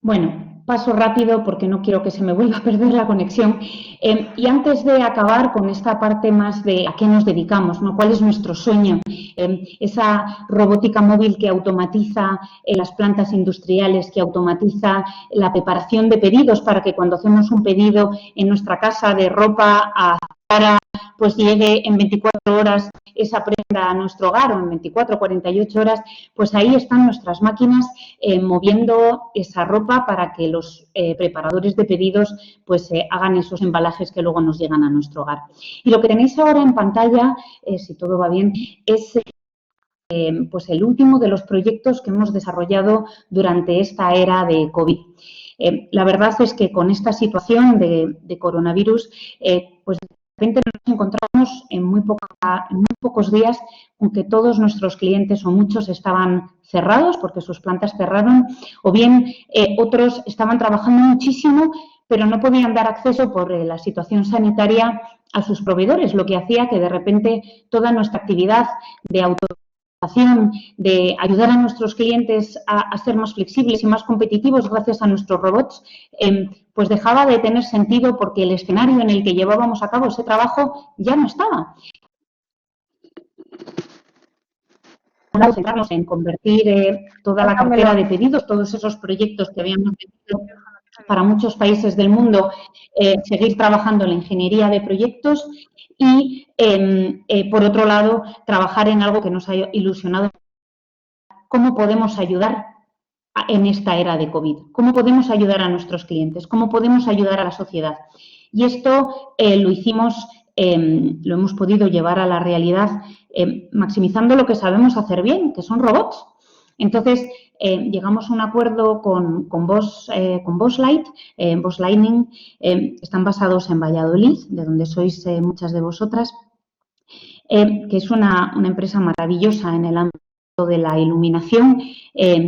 Bueno, paso rápido porque no quiero que se me vuelva a perder la conexión. Y antes de acabar con esta parte más de a qué nos dedicamos, ¿no? ¿Cuál es nuestro sueño? Esa robótica móvil que automatiza las plantas industriales, que automatiza la preparación de pedidos para que cuando hacemos un pedido en nuestra casa de ropa a Zara, pues llegue en 24 horas esa prenda a nuestro hogar o en 24 o 48 horas, pues ahí están nuestras máquinas moviendo esa ropa para que los preparadores de pedidos pues hagan esos embalajes que luego nos llegan a nuestro hogar. Y lo que tenéis ahora en pantalla, si todo va bien, es pues el último de los proyectos que hemos desarrollado durante esta era de COVID. La verdad es que con esta situación de coronavirus, pues de repente nos encontramos en muy pocos días con que todos nuestros clientes o muchos estaban cerrados porque sus plantas cerraron, o bien otros estaban trabajando muchísimo pero no podían dar acceso por la situación sanitaria a sus proveedores, lo que hacía que de repente toda nuestra actividad de automatización, de ayudar a nuestros clientes a ser más flexibles y más competitivos gracias a nuestros robots, pues dejaba de tener sentido porque el escenario en el que llevábamos a cabo ese trabajo ya no estaba. Centrarnos en convertir toda la cartera de pedidos, todos esos proyectos que habíamos tenido para muchos países del mundo, seguir trabajando en la ingeniería de proyectos y, por otro lado, trabajar en algo que nos ha ilusionado. ¿Cómo podemos ayudar en esta era de COVID? ¿Cómo podemos ayudar a nuestros clientes? ¿Cómo podemos ayudar a la sociedad? Y esto lo hicimos, lo hemos podido llevar a la realidad maximizando lo que sabemos hacer bien, que son robots. Entonces, llegamos a un acuerdo con Bosch Lightning, están basados en Valladolid, de donde sois muchas de vosotras, que es una empresa maravillosa en el ámbito de la iluminación,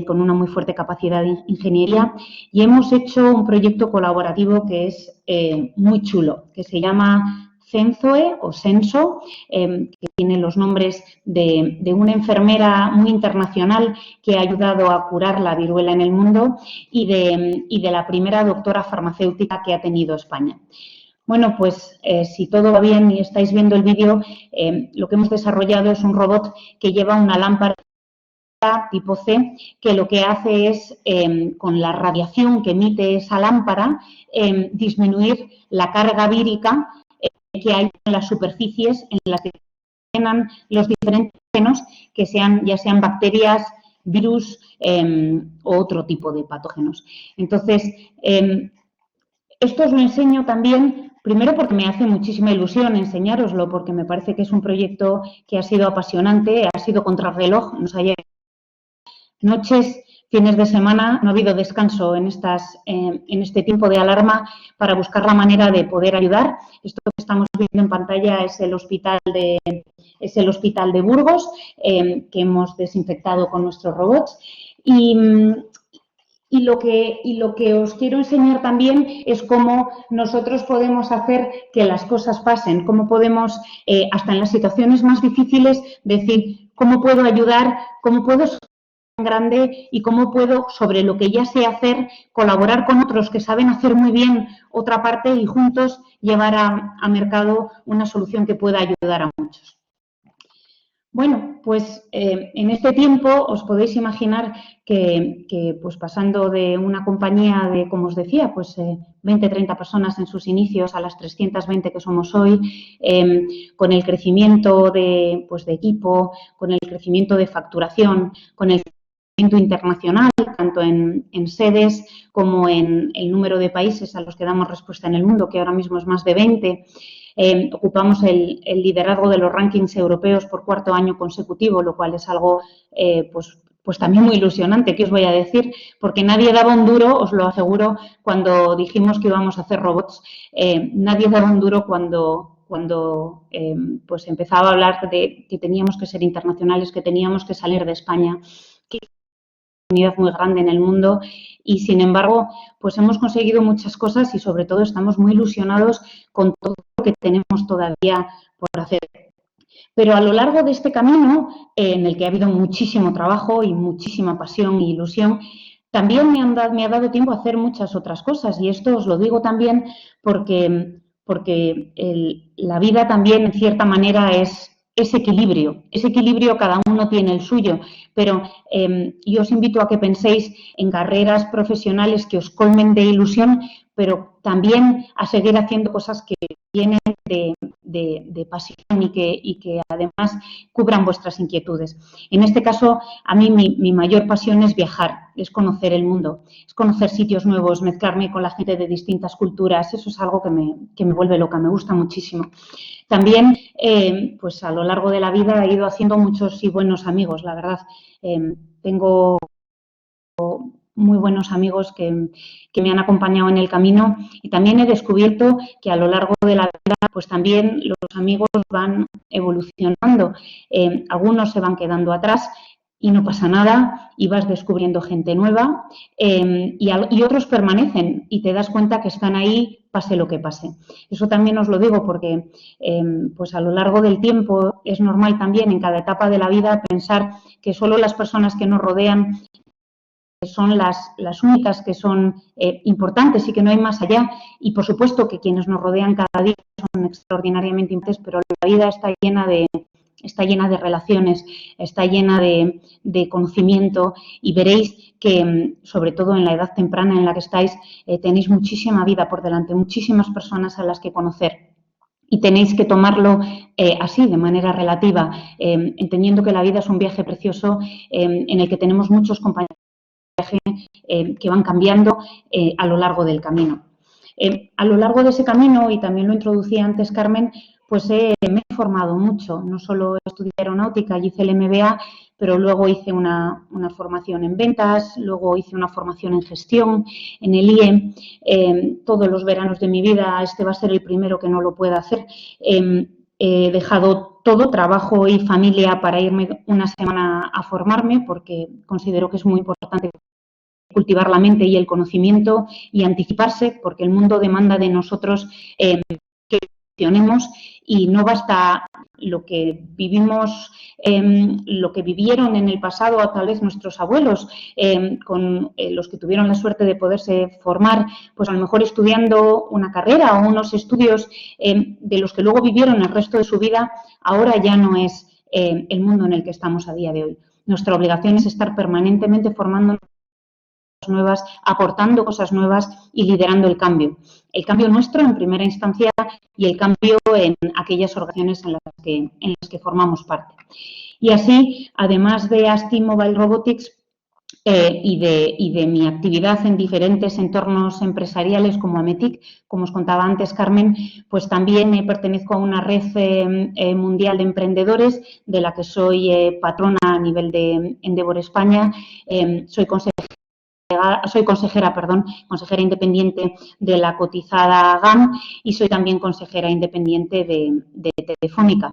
con una muy fuerte capacidad de ingeniería, y hemos hecho un proyecto colaborativo que es muy chulo, que se llama Censoe o Senso, que tiene los nombres de una enfermera muy internacional que ha ayudado a curar la viruela en el mundo y de la primera doctora farmacéutica que ha tenido España. Bueno, pues si todo va bien y estáis viendo el vídeo, lo que hemos desarrollado es un robot que lleva una lámpara tipo C, que lo que hace es, con la radiación que emite esa lámpara, disminuir la carga vírica que hay en las superficies en las que tienen los diferentes patógenos, que ya sean bacterias, virus o otro tipo de patógenos. Entonces, esto os lo enseño también, primero porque me hace muchísima ilusión enseñároslo, porque me parece que es un proyecto que ha sido apasionante, ha sido contrarreloj, nos ha llevado noches, fines de semana, no ha habido descanso en este tiempo de alarma para buscar la manera de poder ayudar. Esto que estamos viendo en pantalla es el hospital de Burgos, que hemos desinfectado con nuestros robots. Y Y lo que os quiero enseñar también es cómo nosotros podemos hacer que las cosas pasen, cómo podemos, hasta en las situaciones más difíciles, decir cómo puedo ayudar, cómo puedo ser grande y cómo puedo, sobre lo que ya sé hacer, colaborar con otros que saben hacer muy bien otra parte y juntos llevar a mercado una solución que pueda ayudar a muchos. Bueno, pues en este tiempo os podéis imaginar que pues pasando de una compañía de, como os decía, pues 20, 30 personas en sus inicios a las 320 que somos hoy, con el crecimiento de equipo, con el crecimiento de facturación, con el crecimiento internacional, tanto en sedes como en el número de países a los que damos respuesta en el mundo, que ahora mismo es más de 20, ocupamos el liderazgo de los rankings europeos por cuarto año consecutivo, lo cual es algo pues también muy ilusionante, ¿qué os voy a decir? Porque nadie daba un duro, os lo aseguro, cuando dijimos que íbamos a hacer robots, nadie daba un duro cuando pues empezaba a hablar de que teníamos que ser internacionales, que teníamos que salir de España, que hay una comunidad muy grande en el mundo y, sin embargo, pues hemos conseguido muchas cosas y, sobre todo, estamos muy ilusionados con todo lo que tenemos todavía por hacer. Pero a lo largo de este camino, en el que ha habido muchísimo trabajo y muchísima pasión e ilusión, también me ha dado tiempo a hacer muchas otras cosas. Y esto os lo digo también porque la vida también, en cierta manera, es equilibrio. Ese equilibrio cada uno tiene el suyo, pero yo os invito a que penséis en carreras profesionales que os colmen de ilusión, pero también a seguir haciendo cosas que vienen de pasión y que además cubran vuestras inquietudes. En este caso, a mí mi mayor pasión es viajar, es conocer el mundo, es conocer sitios nuevos, mezclarme con la gente de distintas culturas. Eso es algo que me vuelve loca, me gusta muchísimo. También, pues a lo largo de la vida he ido haciendo muchos y buenos amigos, la verdad. Tengo muy buenos amigos que me han acompañado en el camino y también he descubierto que a lo largo de la vida pues también los amigos van evolucionando. Algunos se van quedando atrás y no pasa nada y vas descubriendo gente nueva y otros permanecen y te das cuenta que están ahí pase lo que pase. Eso también os lo digo porque pues a lo largo del tiempo es normal también en cada etapa de la vida pensar que solo las personas que nos rodean son las únicas que son importantes y que no hay más allá. Y, por supuesto, que quienes nos rodean cada día son extraordinariamente importantes, pero la vida está llena de relaciones, está llena de conocimiento y veréis que, sobre todo en la edad temprana en la que estáis, tenéis muchísima vida por delante, muchísimas personas a las que conocer. Y tenéis que tomarlo así, de manera relativa, entendiendo que la vida es un viaje precioso en el que tenemos muchos compañeros que van cambiando a lo largo del camino. A lo largo de ese camino, y también lo introducía antes Carmen, pues me he formado mucho. No solo estudié aeronáutica y hice el MBA, pero luego hice una formación en ventas, luego hice una formación en gestión, en el IE. Todos los veranos de mi vida, este va a ser el primero que no lo pueda hacer. He dejado todo, trabajo y familia, para irme una semana a formarme, porque considero que es muy importante cultivar la mente y el conocimiento y anticiparse, porque el mundo demanda de nosotros que accionemos y no basta lo que vivimos, lo que vivieron en el pasado, o tal vez nuestros abuelos, con los que tuvieron la suerte de poderse formar, pues a lo mejor estudiando una carrera o unos estudios de los que luego vivieron el resto de su vida. Ahora ya no es el mundo en el que estamos a día de hoy. Nuestra obligación es estar permanentemente formándonos nuevas, aportando cosas nuevas y liderando el cambio nuestro en primera instancia y el cambio en aquellas organizaciones en las que formamos parte. Y así, además de ASTI Mobile Robotics y de mi actividad en diferentes entornos empresariales como Ametic, como os contaba antes Carmen, pues también pertenezco a una red mundial de emprendedores de la que soy patrona a nivel de Endeavor España, soy consejera consejera independiente de la cotizada GAM y soy también consejera independiente de Telefónica.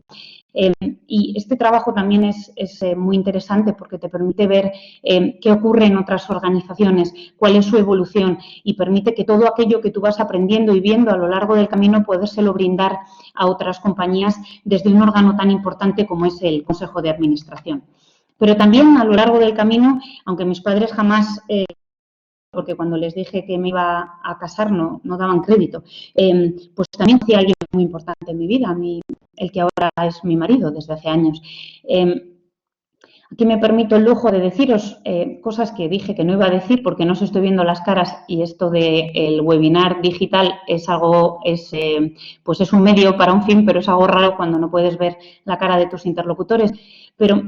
Y este trabajo también es muy interesante porque te permite ver qué ocurre en otras organizaciones, cuál es su evolución y permite que todo aquello que tú vas aprendiendo y viendo a lo largo del camino podérselo brindar a otras compañías desde un órgano tan importante como es el Consejo de Administración. Pero también a lo largo del camino, aunque mis padres jamás, porque cuando les dije que me iba a casar no daban crédito, pues también hacía alguien muy importante en mi vida, el que ahora es mi marido desde hace años. Aquí me permito el lujo de deciros cosas que dije que no iba a decir porque no os estoy viendo las caras y esto del webinar digital es algo, pues es un medio para un fin, pero es algo raro cuando no puedes ver la cara de tus interlocutores. Pero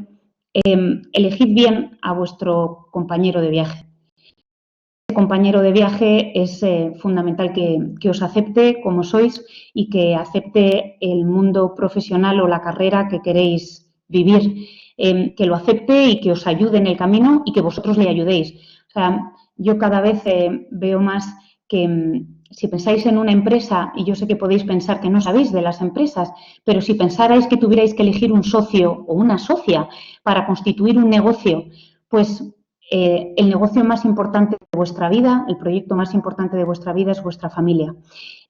elegid bien a vuestro compañero de viaje. Este compañero de viaje es fundamental que os acepte como sois y que acepte el mundo profesional o la carrera que queréis vivir. Que lo acepte y que os ayude en el camino y que vosotros le ayudéis. O sea, yo cada vez veo más que si pensáis en una empresa, y yo sé que podéis pensar que no sabéis de las empresas, pero si pensarais que tuvierais que elegir un socio o una socia para constituir un negocio, pues el negocio más importante de vuestra vida, el proyecto más importante de vuestra vida es vuestra familia.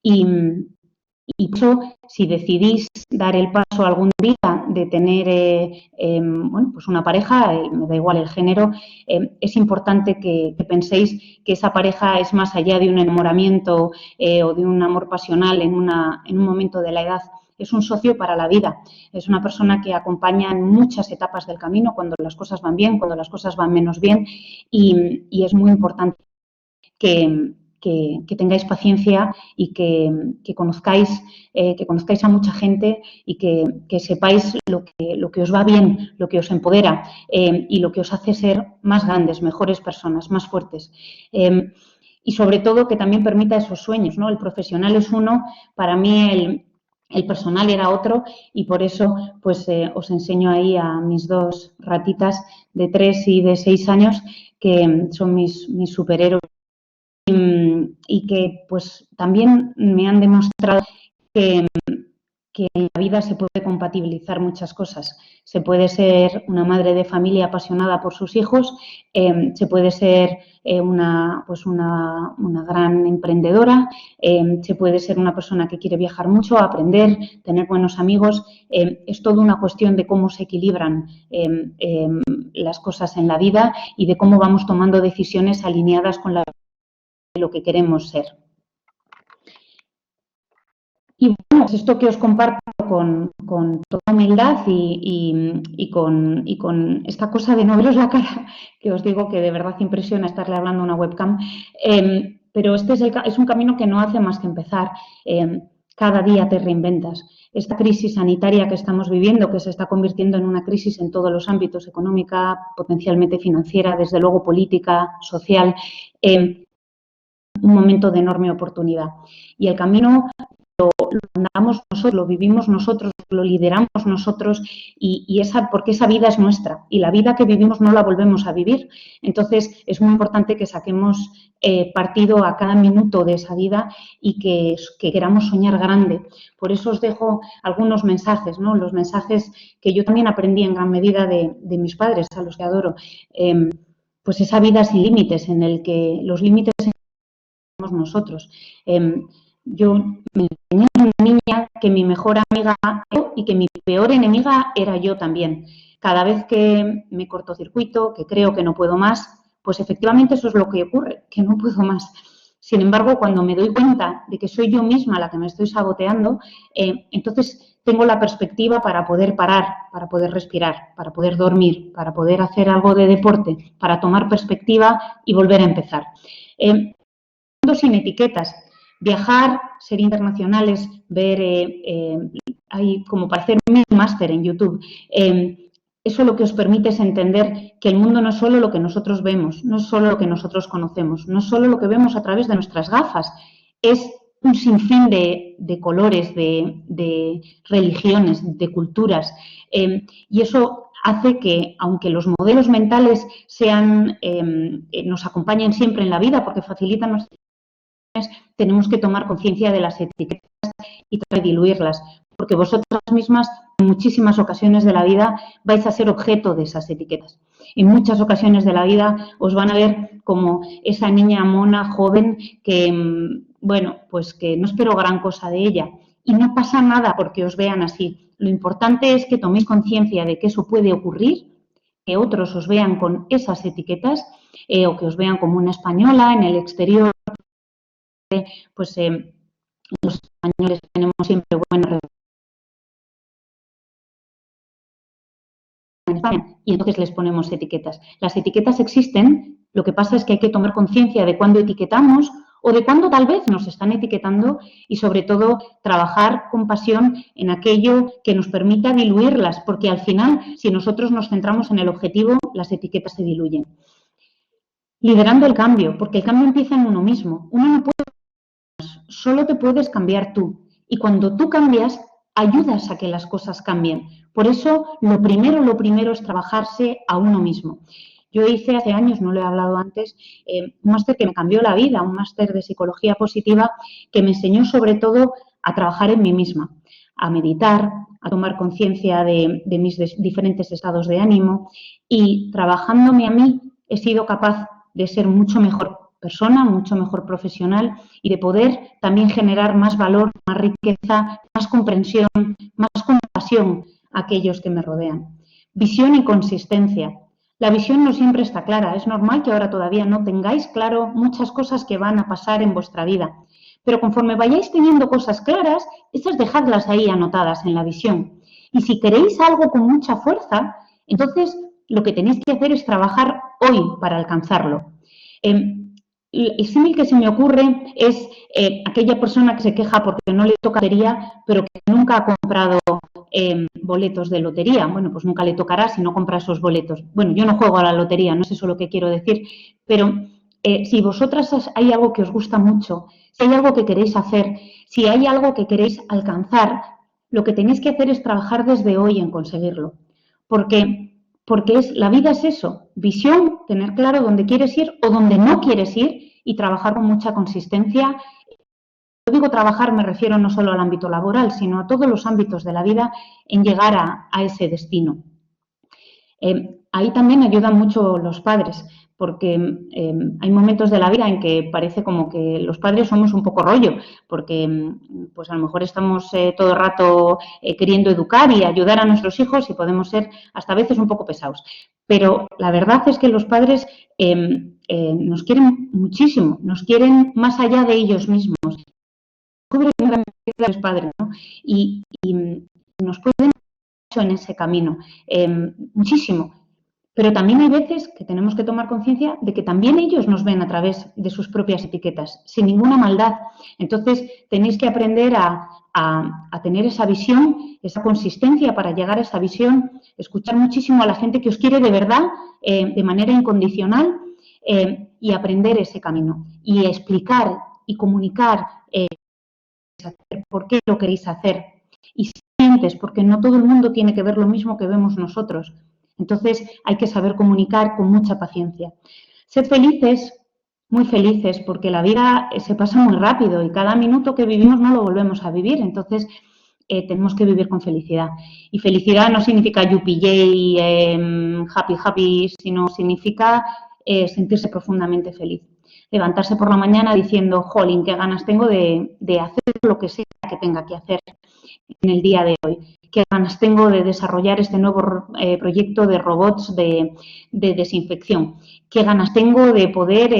Y por eso, si decidís dar el paso algún día de tener bueno, pues una pareja, me da igual el género, es importante que penséis que esa pareja es más allá de un enamoramiento o de un amor pasional en un momento de la edad. Es un socio para la vida, es una persona que acompaña en muchas etapas del camino, cuando las cosas van bien, cuando las cosas van menos bien, y es muy importante que tengáis paciencia y que conozcáis a mucha gente y que sepáis lo que os va bien, lo que os empodera y lo que os hace ser más grandes, mejores personas, más fuertes. Y sobre todo que también permita esos sueños, ¿no? El profesional es uno, para mí el personal era otro y por eso pues os enseño ahí a mis dos ratitas de 3 y de 6 años que son mis superhéroes. Y que pues también me han demostrado que en la vida se puede compatibilizar muchas cosas. Se puede ser una madre de familia apasionada por sus hijos, se puede ser una gran emprendedora, se puede ser una persona que quiere viajar mucho, aprender, tener buenos amigos. Es toda una cuestión de cómo se equilibran las cosas en la vida y de cómo vamos tomando decisiones alineadas con lo que queremos ser. Y bueno, es esto que os comparto con toda humildad y con esta cosa de no veros la cara, que os digo que de verdad impresiona estarle hablando a una webcam, pero este es un camino que no hace más que empezar. Cada día te reinventas. Esta crisis sanitaria que estamos viviendo, que se está convirtiendo en una crisis en todos los ámbitos, económica, potencialmente financiera, desde luego política, social, un momento de enorme oportunidad. Y el camino lo andamos nosotros, lo vivimos nosotros, lo lideramos nosotros porque esa vida es nuestra y la vida que vivimos no la volvemos a vivir. Entonces, es muy importante que saquemos partido a cada minuto de esa vida y que queramos soñar grande. Por eso os dejo algunos mensajes, ¿no? Los mensajes que yo también aprendí en gran medida de mis padres, a los que adoro. Pues esa vida sin límites, en el que los límites somos nosotros. Yo me enseñé a una niña que mi mejor amiga era yo y que mi peor enemiga era yo también. Cada vez que me cortocircuito, que creo que no puedo más, pues efectivamente eso es lo que ocurre, que no puedo más. Sin embargo, cuando me doy cuenta de que soy yo misma la que me estoy saboteando, entonces tengo la perspectiva para poder parar, para poder respirar, para poder dormir, para poder hacer algo de deporte, para tomar perspectiva y volver a empezar. Sin etiquetas. Viajar, ser internacionales, ver, hay como para hacer un máster en YouTube. Eso lo que os permite es entender que el mundo no es solo lo que nosotros vemos, no es solo lo que nosotros conocemos, no es solo lo que vemos a través de nuestras gafas, es un sinfín de colores, de religiones, de culturas. Y eso hace que, aunque los modelos mentales sean, nos acompañen siempre en la vida porque facilitan nuestras decisiones, tenemos que tomar conciencia de las etiquetas y tratar de diluirlas, porque vosotras mismas en muchísimas ocasiones de la vida vais a ser objeto de esas etiquetas. En muchas ocasiones de la vida os van a ver como esa niña mona, joven, que, bueno, pues que no espero gran cosa de ella. Y no pasa nada porque os vean así. Lo importante es que toméis conciencia de que eso puede ocurrir, que otros os vean con esas etiquetas o que os vean como una española en el exterior. Pues los españoles tenemos siempre buenas relaciones en España y entonces les ponemos etiquetas. Las etiquetas existen, lo que pasa es que hay que tomar conciencia de cuándo etiquetamos o de cuándo tal vez nos están etiquetando y sobre todo trabajar con pasión en aquello que nos permita diluirlas, porque al final si nosotros nos centramos en el objetivo, las etiquetas se diluyen. Liderando el cambio, porque el cambio empieza en uno mismo. Uno no puede, solo te puedes cambiar tú y cuando tú cambias ayudas a que las cosas cambien. Por eso lo primero es trabajarse a uno mismo. Yo hice hace años, no lo he hablado antes, un máster que me cambió la vida, un máster de psicología positiva que me enseñó sobre todo a trabajar en mí misma, a meditar, a tomar conciencia de mis diferentes estados de ánimo y trabajándome a mí he sido capaz de ser mucho mejor persona, mucho mejor profesional y de poder también generar más valor, más riqueza, más comprensión, más compasión a aquellos que me rodean. Visión y consistencia. La visión no siempre está clara. Es normal que ahora todavía no tengáis claro muchas cosas que van a pasar en vuestra vida. Pero conforme vayáis teniendo cosas claras, esas dejadlas ahí anotadas en la visión. Y si queréis algo con mucha fuerza, entonces lo que tenéis que hacer es trabajar hoy para alcanzarlo. El símil que se me ocurre es aquella persona que se queja porque no le toca lotería, pero que nunca ha comprado boletos de lotería. Bueno, pues nunca le tocará si no compra esos boletos. Bueno, yo no juego a la lotería, no es eso lo que quiero decir, pero si vosotras hay algo que os gusta mucho, si hay algo que queréis hacer, si hay algo que queréis alcanzar, lo que tenéis que hacer es trabajar desde hoy en conseguirlo. Porque la vida es eso, visión, tener claro dónde quieres ir o dónde no quieres ir y trabajar con mucha consistencia. Cuando digo trabajar me refiero no solo al ámbito laboral, sino a todos los ámbitos de la vida en llegar a ese destino. Ahí también ayudan mucho los padres, porque hay momentos de la vida en que parece como que los padres somos un poco rollo, porque pues a lo mejor estamos todo el rato queriendo educar y ayudar a nuestros hijos y podemos ser hasta a veces un poco pesados. Pero la verdad es que los padres nos quieren muchísimo, nos quieren más allá de ellos mismos. Los padres, ¿no? Y nos pueden mucho en ese camino, muchísimo. Pero también hay veces que tenemos que tomar conciencia de que también ellos nos ven a través de sus propias etiquetas, sin ninguna maldad. Entonces, tenéis que aprender a tener esa visión, esa consistencia para llegar a esa visión, escuchar muchísimo a la gente que os quiere de verdad, de manera incondicional, y aprender ese camino. Y explicar y comunicar por qué lo queréis hacer. Y sientes, porque no todo el mundo tiene que ver lo mismo que vemos nosotros. Entonces, hay que saber comunicar con mucha paciencia. Sed felices, muy felices, porque la vida se pasa muy rápido y cada minuto que vivimos no lo volvemos a vivir. Entonces, tenemos que vivir con felicidad. Y felicidad no significa yuppie, happy, sino significa sentirse profundamente feliz. Levantarse por la mañana diciendo, jolín, qué ganas tengo de hacer lo que sea que tenga que hacer en el día de hoy. Qué ganas tengo de desarrollar este nuevo proyecto de robots de desinfección. Qué ganas tengo de poder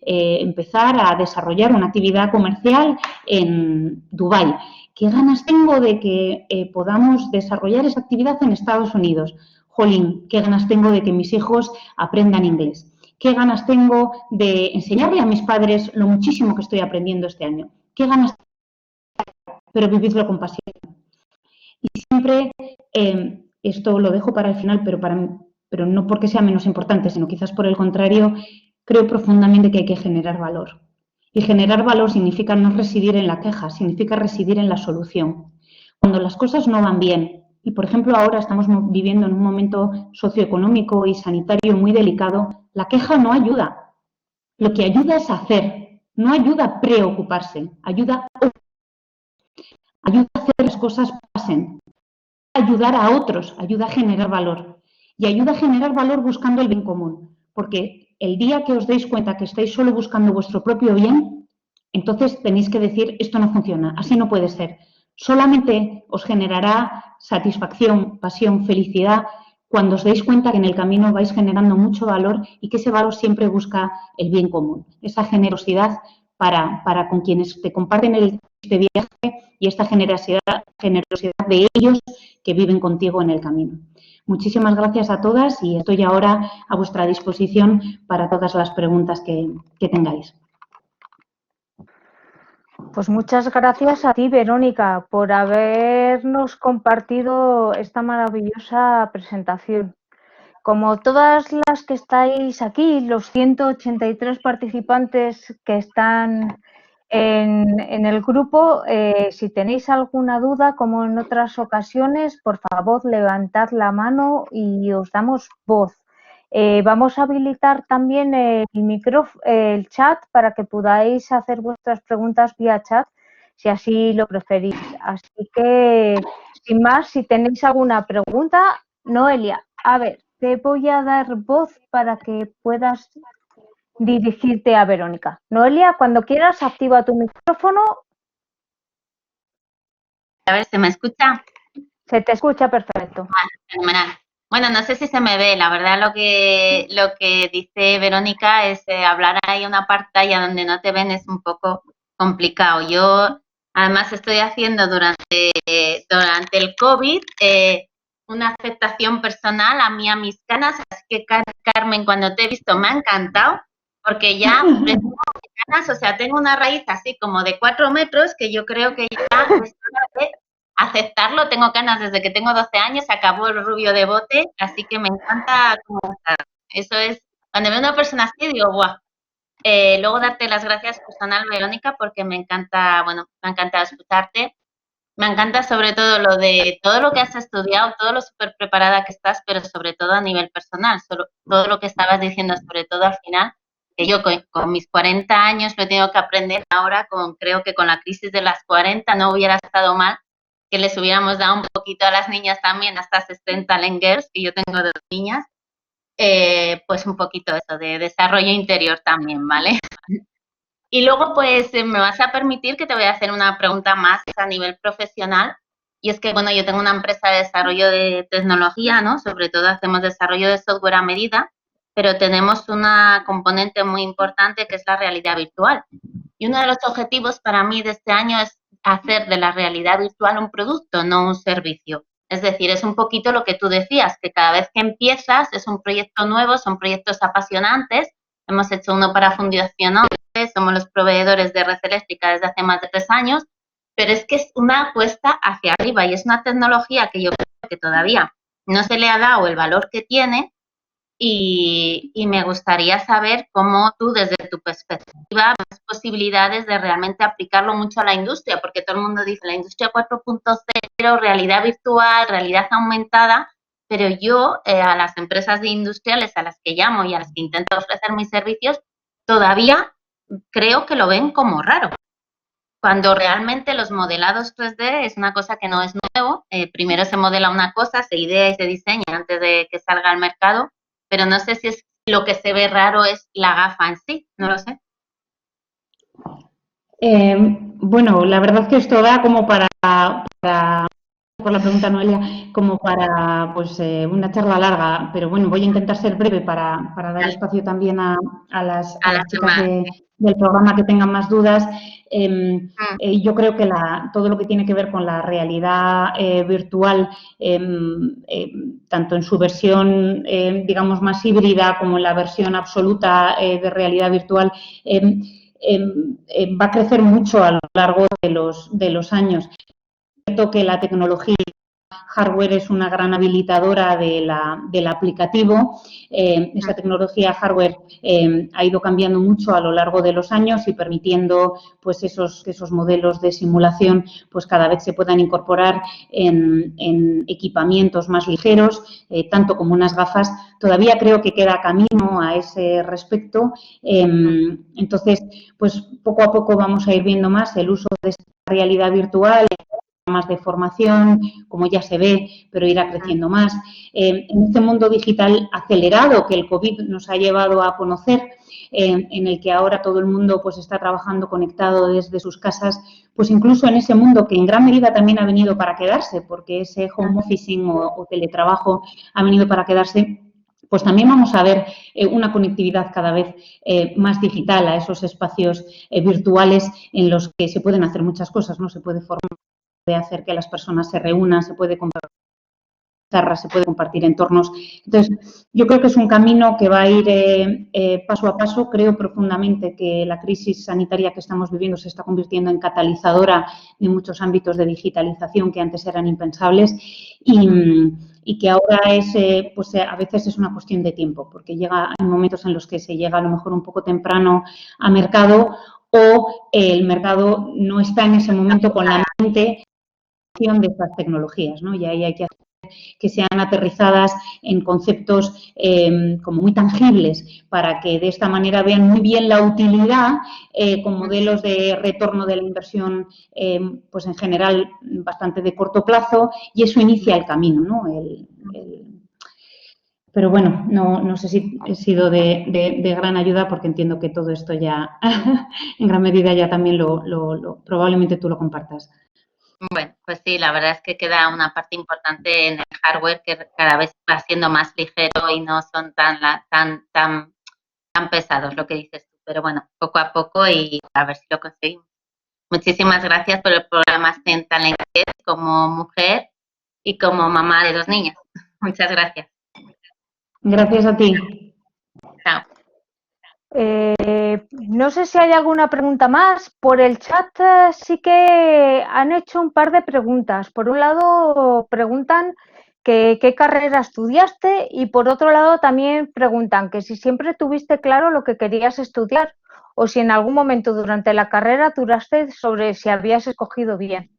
empezar a desarrollar una actividad comercial en Dubái. Qué ganas tengo de que podamos desarrollar esa actividad en Estados Unidos. Jolín, qué ganas tengo de que mis hijos aprendan inglés. Qué ganas tengo de enseñarle a mis padres lo muchísimo que estoy aprendiendo este año. Qué ganas tengo, pero vividlo con pasión. Y siempre, esto lo dejo para el final, pero no porque sea menos importante, sino quizás por el contrario, creo profundamente que hay que generar valor. Y generar valor significa no residir en la queja, significa residir en la solución. Cuando las cosas no van bien, y, por ejemplo, ahora estamos viviendo en un momento socioeconómico y sanitario muy delicado, la queja no ayuda. Lo que ayuda es hacer, no ayuda a preocuparse, ayuda a hacer que las cosas pasen, ayudar a otros, ayuda a generar valor. Y ayuda a generar valor buscando el bien común, porque el día que os deis cuenta que estáis solo buscando vuestro propio bien, entonces tenéis que decir, esto no funciona, así no puede ser. Solamente os generará satisfacción, pasión, felicidad, cuando os deis cuenta que en el camino vais generando mucho valor y que ese valor siempre busca el bien común. Esa generosidad para con quienes te comparten este viaje y esta generosidad de ellos que viven contigo en el camino. Muchísimas gracias a todas y estoy ahora a vuestra disposición para todas las preguntas que tengáis. Pues muchas gracias a ti, Verónica, por habernos compartido esta maravillosa presentación. Como todas las que estáis aquí, los 183 participantes que están en el grupo, si tenéis alguna duda, como en otras ocasiones, por favor, levantad la mano y os damos voz. Vamos a habilitar también el chat para que podáis hacer vuestras preguntas vía chat, si así lo preferís. Así que, sin más, si tenéis alguna pregunta, Noelia, a ver, te voy a dar voz para que puedas dirigirte a Verónica. Noelia, cuando quieras, activa tu micrófono. A ver, ¿se me escucha? Se te escucha perfecto. Fenomenal. Bueno, no sé si se me ve, la verdad lo que dice Verónica es hablar ahí una pantalla donde no te ven es un poco complicado. Yo además estoy haciendo durante el COVID una aceptación personal a mí, a mis canas, así que Carmen, cuando te he visto me ha encantado, porque ya tengo canas, o sea, tengo una raíz así como de 4 metros que yo creo que ya es hora de aceptarlo. Tengo canas desde que tengo 12 años, se acabó el rubio de bote, así que me encanta cómo está. Eso es, cuando veo a una persona así digo, guau. Luego darte las gracias personal, Verónica, porque me encanta, bueno, me ha encantado escucharte. Me encanta sobre todo lo de todo lo que has estudiado, todo lo súper preparada que estás, pero sobre todo a nivel personal, todo lo que estabas diciendo, sobre todo al final, que yo con mis 40 años lo he tenido que aprender ahora, creo que con la crisis de las 40 no hubiera estado mal que les hubiéramos dado un poquito a las niñas también, hasta 60 Girls, que yo tengo 2 niñas, pues un poquito eso de desarrollo interior también, ¿vale? Y luego, pues, me vas a permitir que te voy a hacer una pregunta más a nivel profesional. Y es que, bueno, yo tengo una empresa de desarrollo de tecnología, ¿no? Sobre todo hacemos desarrollo de software a medida, pero tenemos una componente muy importante que es la realidad virtual. Y uno de los objetivos para mí de este año es hacer de la realidad virtual un producto, no un servicio. Es decir, es un poquito lo que tú decías, que cada vez que empiezas es un proyecto nuevo, son proyectos apasionantes. Hemos hecho uno para Fundación ONCE, somos los proveedores de red eléctrica desde hace más de 3 años, pero es que es una apuesta hacia arriba y es una tecnología que yo creo que todavía no se le ha dado el valor que tiene y me gustaría saber cómo tú, desde tu perspectiva, ves posibilidades de realmente aplicarlo mucho a la industria, porque todo el mundo dice la industria 4.0, realidad virtual, realidad aumentada, pero yo a las empresas de industriales a las que llamo y a las que intento ofrecer mis servicios, todavía creo que lo ven como raro. Cuando realmente los modelados 3D es una cosa que no es nuevo. Primero se modela una cosa, se idea y se diseña antes de que salga al mercado, pero no sé si es lo que se ve raro es la gafa en sí, no lo sé. Bueno, la verdad que esto da como para por la pregunta, Noelia, como para pues una charla larga, pero bueno, voy a intentar ser breve para dar espacio también a las chicas del programa que tengan más dudas. Yo creo que todo lo que tiene que ver con la realidad virtual, tanto en su versión, digamos, más híbrida como en la versión absoluta de realidad virtual, va a crecer mucho a lo largo de los años. Es cierto que la tecnología hardware es una gran habilitadora del aplicativo. Esa tecnología hardware ha ido cambiando mucho a lo largo de los años y permitiendo pues esos modelos de simulación pues cada vez se puedan incorporar en equipamientos más ligeros, tanto como unas gafas. Todavía creo que queda camino a ese respecto. Entonces, pues poco a poco vamos a ir viendo más el uso de esta realidad virtual, programas de formación, como ya se ve, pero irá creciendo más. En este mundo digital acelerado que el COVID nos ha llevado a conocer, en el que ahora todo el mundo pues está trabajando conectado desde sus casas, pues incluso en ese mundo que en gran medida también ha venido para quedarse, porque ese home officing o teletrabajo ha venido para quedarse, pues también vamos a ver una conectividad cada vez más digital a esos espacios virtuales en los que se pueden hacer muchas cosas, ¿no? Se puede formar, se puede hacer que las personas se reúnan, se puede compartir se puede compartir entornos. Entonces, yo creo que es un camino que va a ir paso a paso. Creo profundamente que la crisis sanitaria que estamos viviendo se está convirtiendo en catalizadora de muchos ámbitos de digitalización que antes eran impensables y que ahora pues a veces es una cuestión de tiempo, porque hay momentos en los que se llega a lo mejor un poco temprano a mercado o el mercado no está en ese momento con la mente de estas tecnologías, ¿no? Y ahí hay que hacer que sean aterrizadas en conceptos como muy tangibles para que de esta manera vean muy bien la utilidad con modelos de retorno de la inversión pues en general bastante de corto plazo y eso inicia el camino, ¿no? Pero bueno, no sé si he sido de gran ayuda porque entiendo que todo esto ya en gran medida ya también probablemente tú lo compartas. Bueno, pues sí, la verdad es que queda una parte importante en el hardware que cada vez va siendo más ligero y no son tan pesados, lo que dices tú. Pero bueno, poco a poco y a ver si lo conseguimos. Muchísimas gracias por el programa STEM Talent como mujer y como mamá de 2 niñas. Muchas gracias. Gracias a ti. Chao. No sé si hay alguna pregunta más. Por el chat sí que han hecho un par de preguntas. Por un lado preguntan qué carrera estudiaste y por otro lado también preguntan que si siempre tuviste claro lo que querías estudiar o si en algún momento durante la carrera dudaste sobre si habías escogido bien.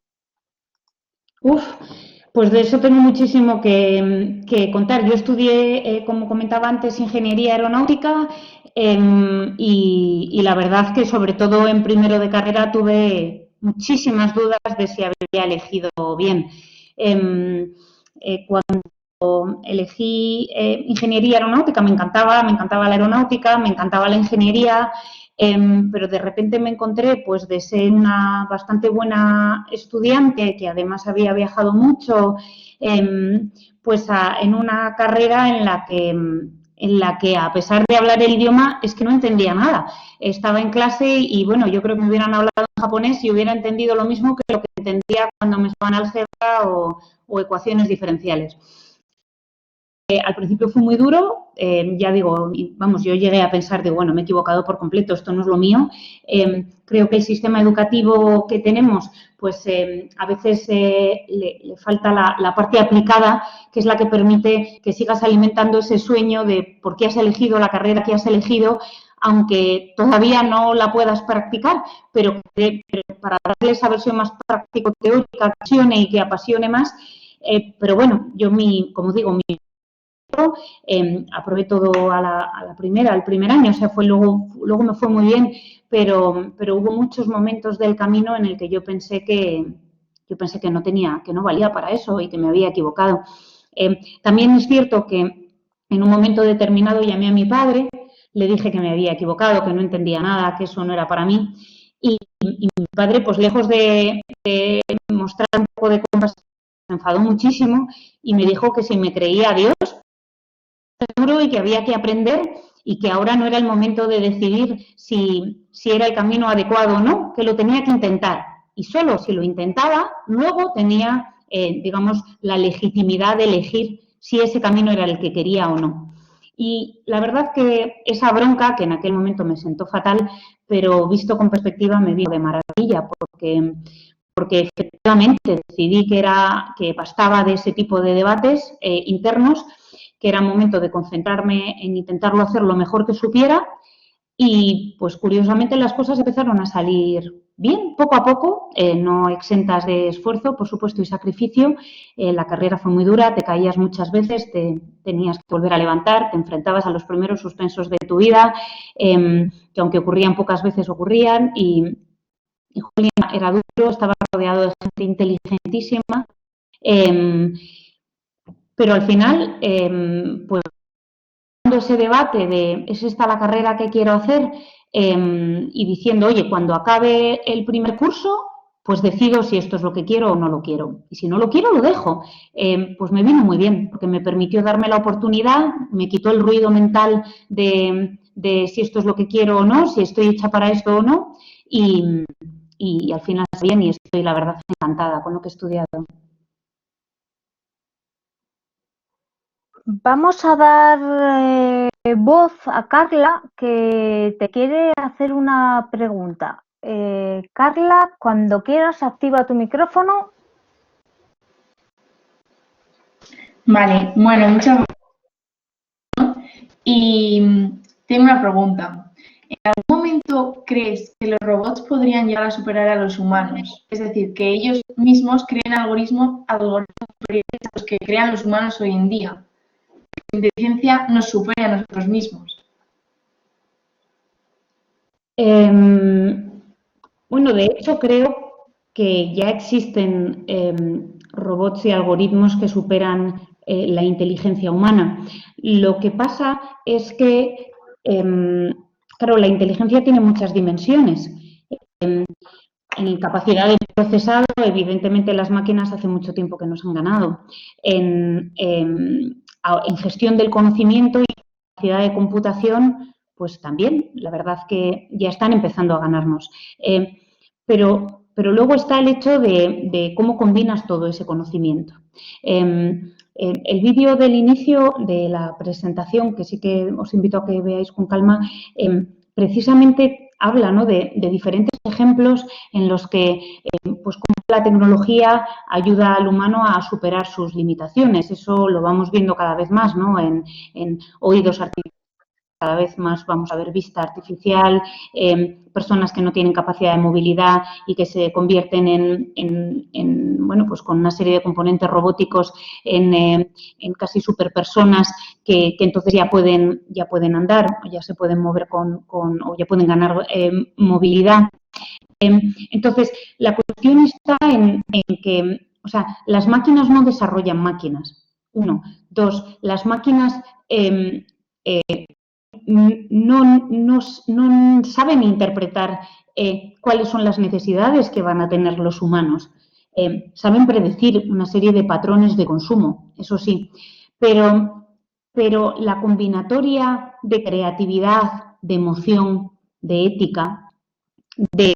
Pues de eso tengo muchísimo que contar. Yo estudié, como comentaba antes, ingeniería aeronáutica y la verdad que sobre todo en primero de carrera tuve muchísimas dudas de si había elegido bien. Cuando elegí ingeniería aeronáutica me encantaba la aeronáutica, me encantaba la ingeniería, pero de repente me encontré pues de ser una bastante buena estudiante que además había viajado mucho, pues en una carrera en la que a pesar de hablar el idioma es que no entendía nada. Estaba en clase y bueno, yo creo que me hubieran hablado en japonés y hubiera entendido lo mismo que lo que entendía cuando me estaban álgebra o ecuaciones diferenciales. Al principio fue muy duro, ya digo, vamos, yo llegué a pensar de, bueno, me he equivocado por completo, esto no es lo mío. Creo que el sistema educativo que tenemos, pues a veces le falta la parte aplicada, que es la que permite que sigas alimentando ese sueño de por qué has elegido la carrera que has elegido, aunque todavía no la puedas practicar, pero para darle esa versión más práctico-teórica, que apasione y que apasione más. Pero bueno, yo como digo, aprobé todo al primer año, o sea, luego me fue muy bien, pero hubo muchos momentos del camino en el que yo pensé que no valía para eso y que me había equivocado. También es cierto que en un momento determinado llamé a mi padre, le dije que me había equivocado, que no entendía nada, que eso no era para mí, y mi padre, pues lejos de mostrar un poco de compasión, se enfadó muchísimo y me dijo que si me creía a Dios, seguro y que había que aprender y que ahora no era el momento de decidir si era el camino adecuado o no, que lo tenía que intentar. Y solo si lo intentaba, luego tenía, digamos, la legitimidad de elegir si ese camino era el que quería o no. Y la verdad que esa bronca, que en aquel momento me sentó fatal, pero visto con perspectiva me vino de maravilla, porque efectivamente decidí que bastaba de ese tipo de debates internos, que era momento de concentrarme en intentarlo hacer lo mejor que supiera y, pues, curiosamente las cosas empezaron a salir bien, poco a poco, no exentas de esfuerzo, por supuesto, y sacrificio. La carrera fue muy dura, te caías muchas veces, te tenías que volver a levantar, te enfrentabas a los primeros suspensos de tu vida, que aunque ocurrían pocas veces, ocurrían y Julián era duro, estaba rodeado de gente inteligentísima, pero al final, pues, ese debate de ¿es esta la carrera que quiero hacer? Y diciendo, oye, cuando acabe el primer curso, pues decido si esto es lo que quiero o no lo quiero. Y si no lo quiero, lo dejo. Pues me vino muy bien, porque me permitió darme la oportunidad, me quitó el ruido mental de si esto es lo que quiero o no, si estoy hecha para esto o no, y al final está bien y estoy, la verdad, encantada con lo que he estudiado. Vamos a dar voz a Carla, que te quiere hacer una pregunta. Carla, cuando quieras, activa tu micrófono. Vale, bueno, muchas gracias. Y tengo una pregunta. ¿En algún momento crees que los robots podrían llegar a superar a los humanos? Es decir, que ellos mismos creen algoritmos superiores a los que crean los humanos hoy en día. La inteligencia nos supera a nosotros mismos. Bueno, de hecho creo que ya existen robots y algoritmos que superan la inteligencia humana. Lo que pasa es que, claro, la inteligencia tiene muchas dimensiones. En capacidad de procesado, evidentemente las máquinas hace mucho tiempo que nos han ganado. En gestión del conocimiento y capacidad de computación, pues también, la verdad que ya están empezando a ganarnos. Pero luego está el hecho de cómo combinas todo ese conocimiento. El vídeo del inicio de la presentación, que sí que os invito a que veáis con calma, precisamente habla, ¿no?, de diferentes ejemplos en los que pues cómo la tecnología ayuda al humano a superar sus limitaciones. Eso lo vamos viendo cada vez más, ¿no?, en oídos artificiales. Cada vez más vamos a ver vista artificial, personas que no tienen capacidad de movilidad y que se convierten bueno, pues con una serie de componentes robóticos en casi superpersonas que entonces ya pueden andar, o ya se pueden mover o ya pueden ganar movilidad. Entonces, la cuestión está en que, o sea, las máquinas no desarrollan máquinas. Uno. Dos, las máquinas no saben interpretar cuáles son las necesidades que van a tener los humanos. Saben predecir una serie de patrones de consumo, eso sí, pero la combinatoria de creatividad, de emoción, de ética, de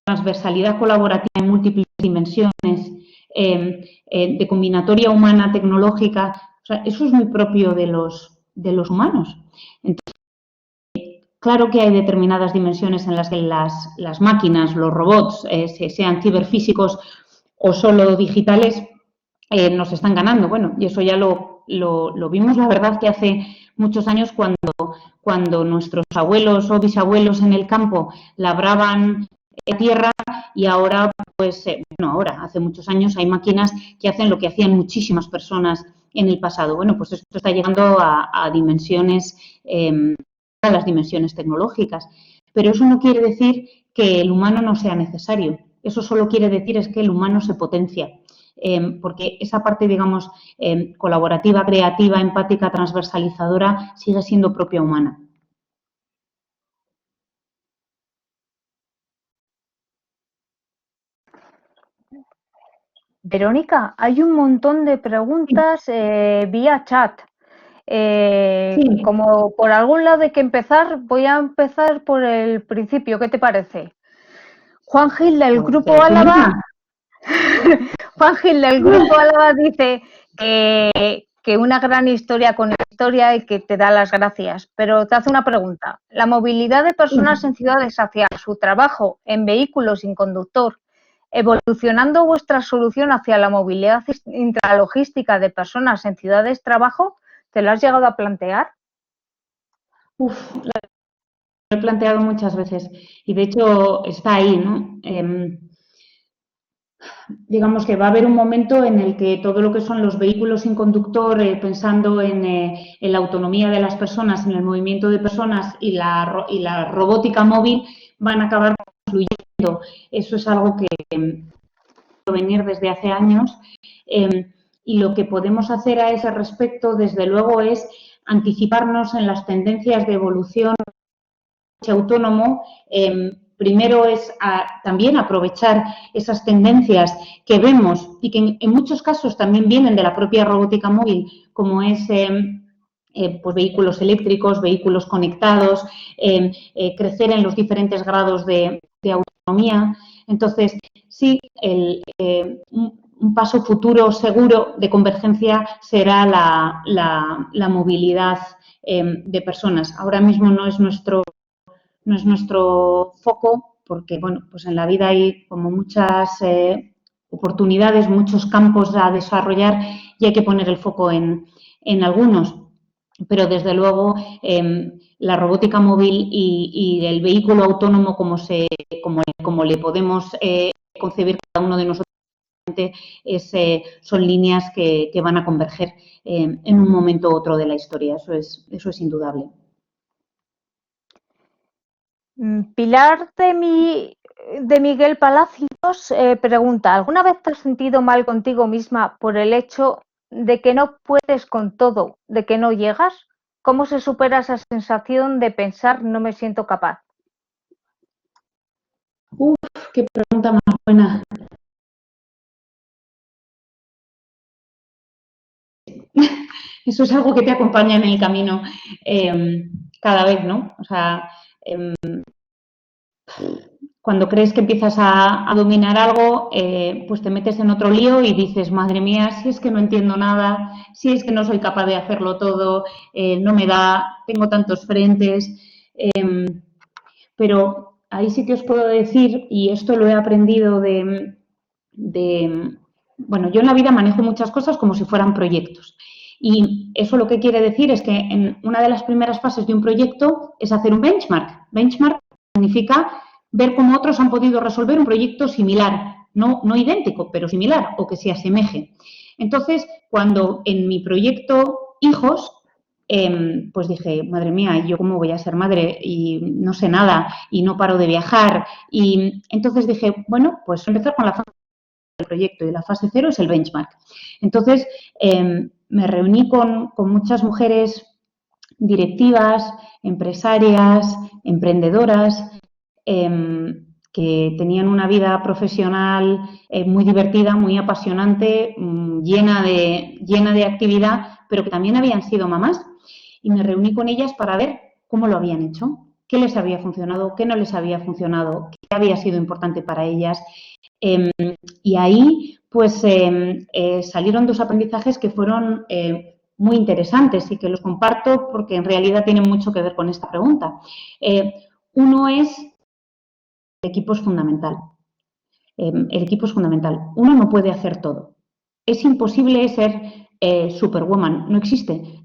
transversalidad colaborativa en múltiples dimensiones, de combinatoria humana tecnológica, o sea, eso es muy propio de los humanos. Entonces, claro que hay determinadas dimensiones en las que las máquinas, los robots, sean ciberfísicos o solo digitales, nos están ganando. Bueno, y eso ya lo vimos, la verdad, que hace muchos años cuando nuestros abuelos o bisabuelos en el campo labraban la tierra y ahora, pues, hace muchos años hay máquinas que hacen lo que hacían muchísimas personas en el pasado. Bueno, pues esto está llegando a dimensiones, a las dimensiones tecnológicas. Pero eso no quiere decir que el humano no sea necesario. Eso solo quiere decir es que el humano se potencia. Porque esa parte, digamos, colaborativa, creativa, empática, transversalizadora, sigue siendo propia humana. Verónica, hay un montón de preguntas vía chat. Sí. Como por algún lado hay que empezar, voy a empezar por el principio. ¿Qué te parece? Juan Gil del Grupo Álava. Juan Gil del Grupo Álava dice que una gran historia con historia y que te da las gracias. Pero te hace una pregunta. ¿La movilidad de personas en ciudades hacia su trabajo en vehículos sin conductor Evolucionando vuestra solución hacia la movilidad intralogística de personas en ciudades-trabajo, ¿te lo has llegado a plantear? Lo he planteado muchas veces y de hecho está ahí, ¿no? Digamos que va a haber un momento en el que todo lo que son los vehículos sin conductor, pensando en la autonomía de las personas, en el movimiento de personas y la robótica móvil, van a acabar confluyendo. Eso es algo que venir desde hace años y lo que podemos hacer a ese respecto, desde luego, es anticiparnos en las tendencias de evolución del coche autónomo. Primero es también aprovechar esas tendencias que vemos y que en muchos casos también vienen de la propia robótica móvil, como es pues vehículos eléctricos, vehículos conectados, crecer en los diferentes grados de autonomía. Entonces, sí, un paso futuro seguro de convergencia será la movilidad de personas. Ahora mismo no es nuestro foco porque, bueno, pues en la vida hay como muchas oportunidades, muchos campos a desarrollar y hay que poner el foco en algunos. Pero, desde luego, la robótica móvil y el vehículo autónomo como le podemos concebir cada uno de nosotros son líneas que van a converger en un momento u otro de la historia. Eso es indudable. Pilar de Miguel Palacios pregunta, ¿alguna vez te has sentido mal contigo misma por el hecho de que no puedes con todo, de que no llegas? ¿Cómo se supera esa sensación de pensar no me siento capaz? Qué pregunta más buena. Eso es algo que te acompaña en el camino cada vez, ¿no? O sea, cuando crees que empiezas a dominar algo, pues te metes en otro lío y dices, madre mía, si es que no entiendo nada, si es que no soy capaz de hacerlo todo, no me da, tengo tantos frentes. Pero ahí sí que os puedo decir, y esto lo he aprendido bueno, yo en la vida manejo muchas cosas como si fueran proyectos. Y eso lo que quiere decir es que en una de las primeras fases de un proyecto es hacer un benchmark. Benchmark significa ver cómo otros han podido resolver un proyecto similar, no idéntico, pero similar o que se asemeje. Entonces, cuando en mi proyecto Hijos, pues dije, madre mía, ¿yo cómo voy a ser madre? Y no sé nada y no paro de viajar. Y entonces dije, bueno, pues empezar con la fase del proyecto y la fase 0 es el benchmark. Entonces, me reuní con muchas mujeres directivas, empresarias, emprendedoras, que tenían una vida profesional muy divertida, muy apasionante, llena de actividad, pero que también habían sido mamás. Y me reuní con ellas para ver cómo lo habían hecho, qué les había funcionado, qué no les había funcionado, qué había sido importante para ellas. Y ahí, pues, salieron dos aprendizajes que fueron muy interesantes y que los comparto porque en realidad tienen mucho que ver con esta pregunta. Uno es, el equipo es fundamental. El equipo es fundamental. Uno no puede hacer todo. Es imposible ser superwoman, no existe.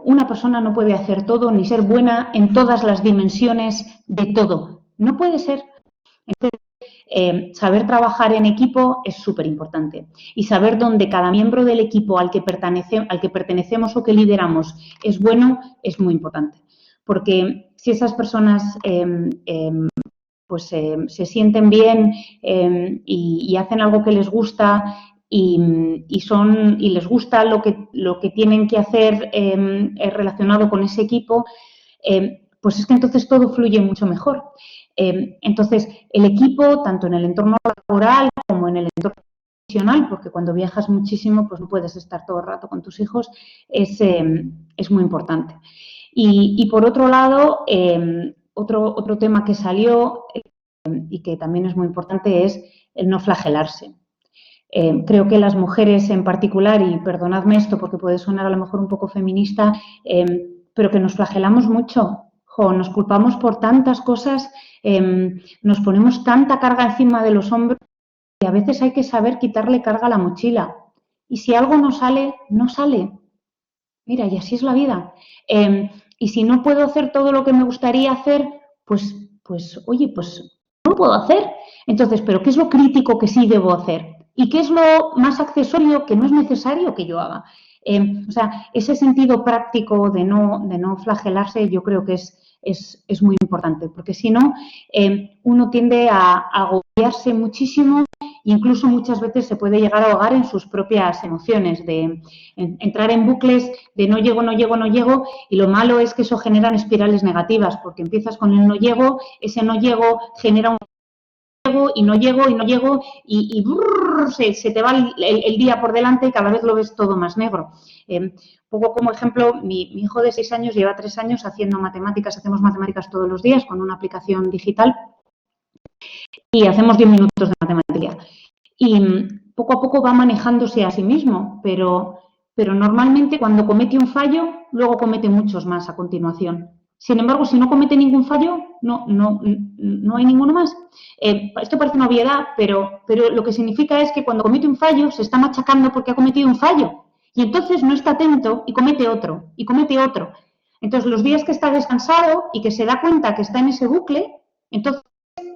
Una persona no puede hacer todo ni ser buena en todas las dimensiones de todo. No puede ser. Entonces, saber trabajar en equipo es súper importante y saber dónde cada miembro del equipo al que pertenecemos o que lideramos es bueno es muy importante. Porque si esas personas pues se sienten bien y hacen algo que les gusta y les gusta lo que tienen que hacer relacionado con ese equipo, pues es que entonces todo fluye mucho mejor. Entonces, el equipo, tanto en el entorno laboral como en el entorno profesional, porque cuando viajas muchísimo, pues no puedes estar todo el rato con tus hijos, es muy importante. Y por otro lado, otro tema que salió y que también es muy importante es el no flagelarse. Creo que las mujeres en particular, y perdonadme esto porque puede sonar a lo mejor un poco feminista, pero que nos flagelamos mucho, nos culpamos por tantas cosas, nos ponemos tanta carga encima de los hombros a veces hay que saber quitarle carga a la mochila. Y si algo no sale, no sale. Mira, y así es la vida. Y si no puedo hacer todo lo que me gustaría hacer, pues oye, pues no lo puedo hacer. Entonces, ¿pero qué es lo crítico que sí debo hacer? ¿Y qué es lo más accesorio que no es necesario que yo haga? O sea, ese sentido práctico de no flagelarse yo creo que es muy importante, porque si no, uno tiende a agobiarse muchísimo e incluso muchas veces se puede llegar a ahogar en sus propias emociones, de entrar en bucles de no llego, no llego, no llego, y lo malo es que eso genera espirales negativas, porque empiezas con el no llego, ese no llego genera un llego y no llego y no llego y brrr, se te va el día por delante y cada vez lo ves todo más negro. Poco como ejemplo, mi hijo de 6 años lleva 3 años haciendo matemáticas, hacemos matemáticas todos los días con una aplicación digital y hacemos 10 minutos de matemática. Y poco a poco va manejándose a sí mismo, pero normalmente cuando comete un fallo, luego comete muchos más a continuación. Sin embargo, si no comete ningún fallo, no hay ninguno más. Esto parece una obviedad, pero lo que significa es que cuando comete un fallo, se está machacando porque ha cometido un fallo. Y entonces no está atento y comete otro, y comete otro. Entonces, los días que está descansado y que se da cuenta que está en ese bucle, entonces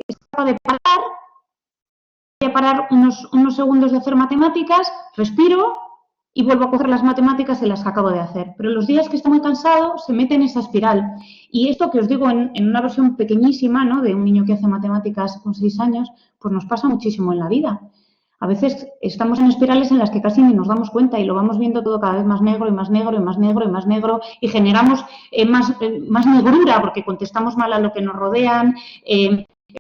es capaz de parar, voy a parar unos segundos de hacer matemáticas, respiro y vuelvo a coger las matemáticas y las acabo de hacer. Pero los días que está muy cansado se mete en esa espiral. Y esto que os digo en una versión pequeñísima, ¿no?, de un niño que hace matemáticas con 6 años, pues nos pasa muchísimo en la vida. A veces estamos en espirales en las que casi ni nos damos cuenta y lo vamos viendo todo cada vez más negro y más negro y más negro y más negro y generamos más negrura porque contestamos mal a lo que nos rodean,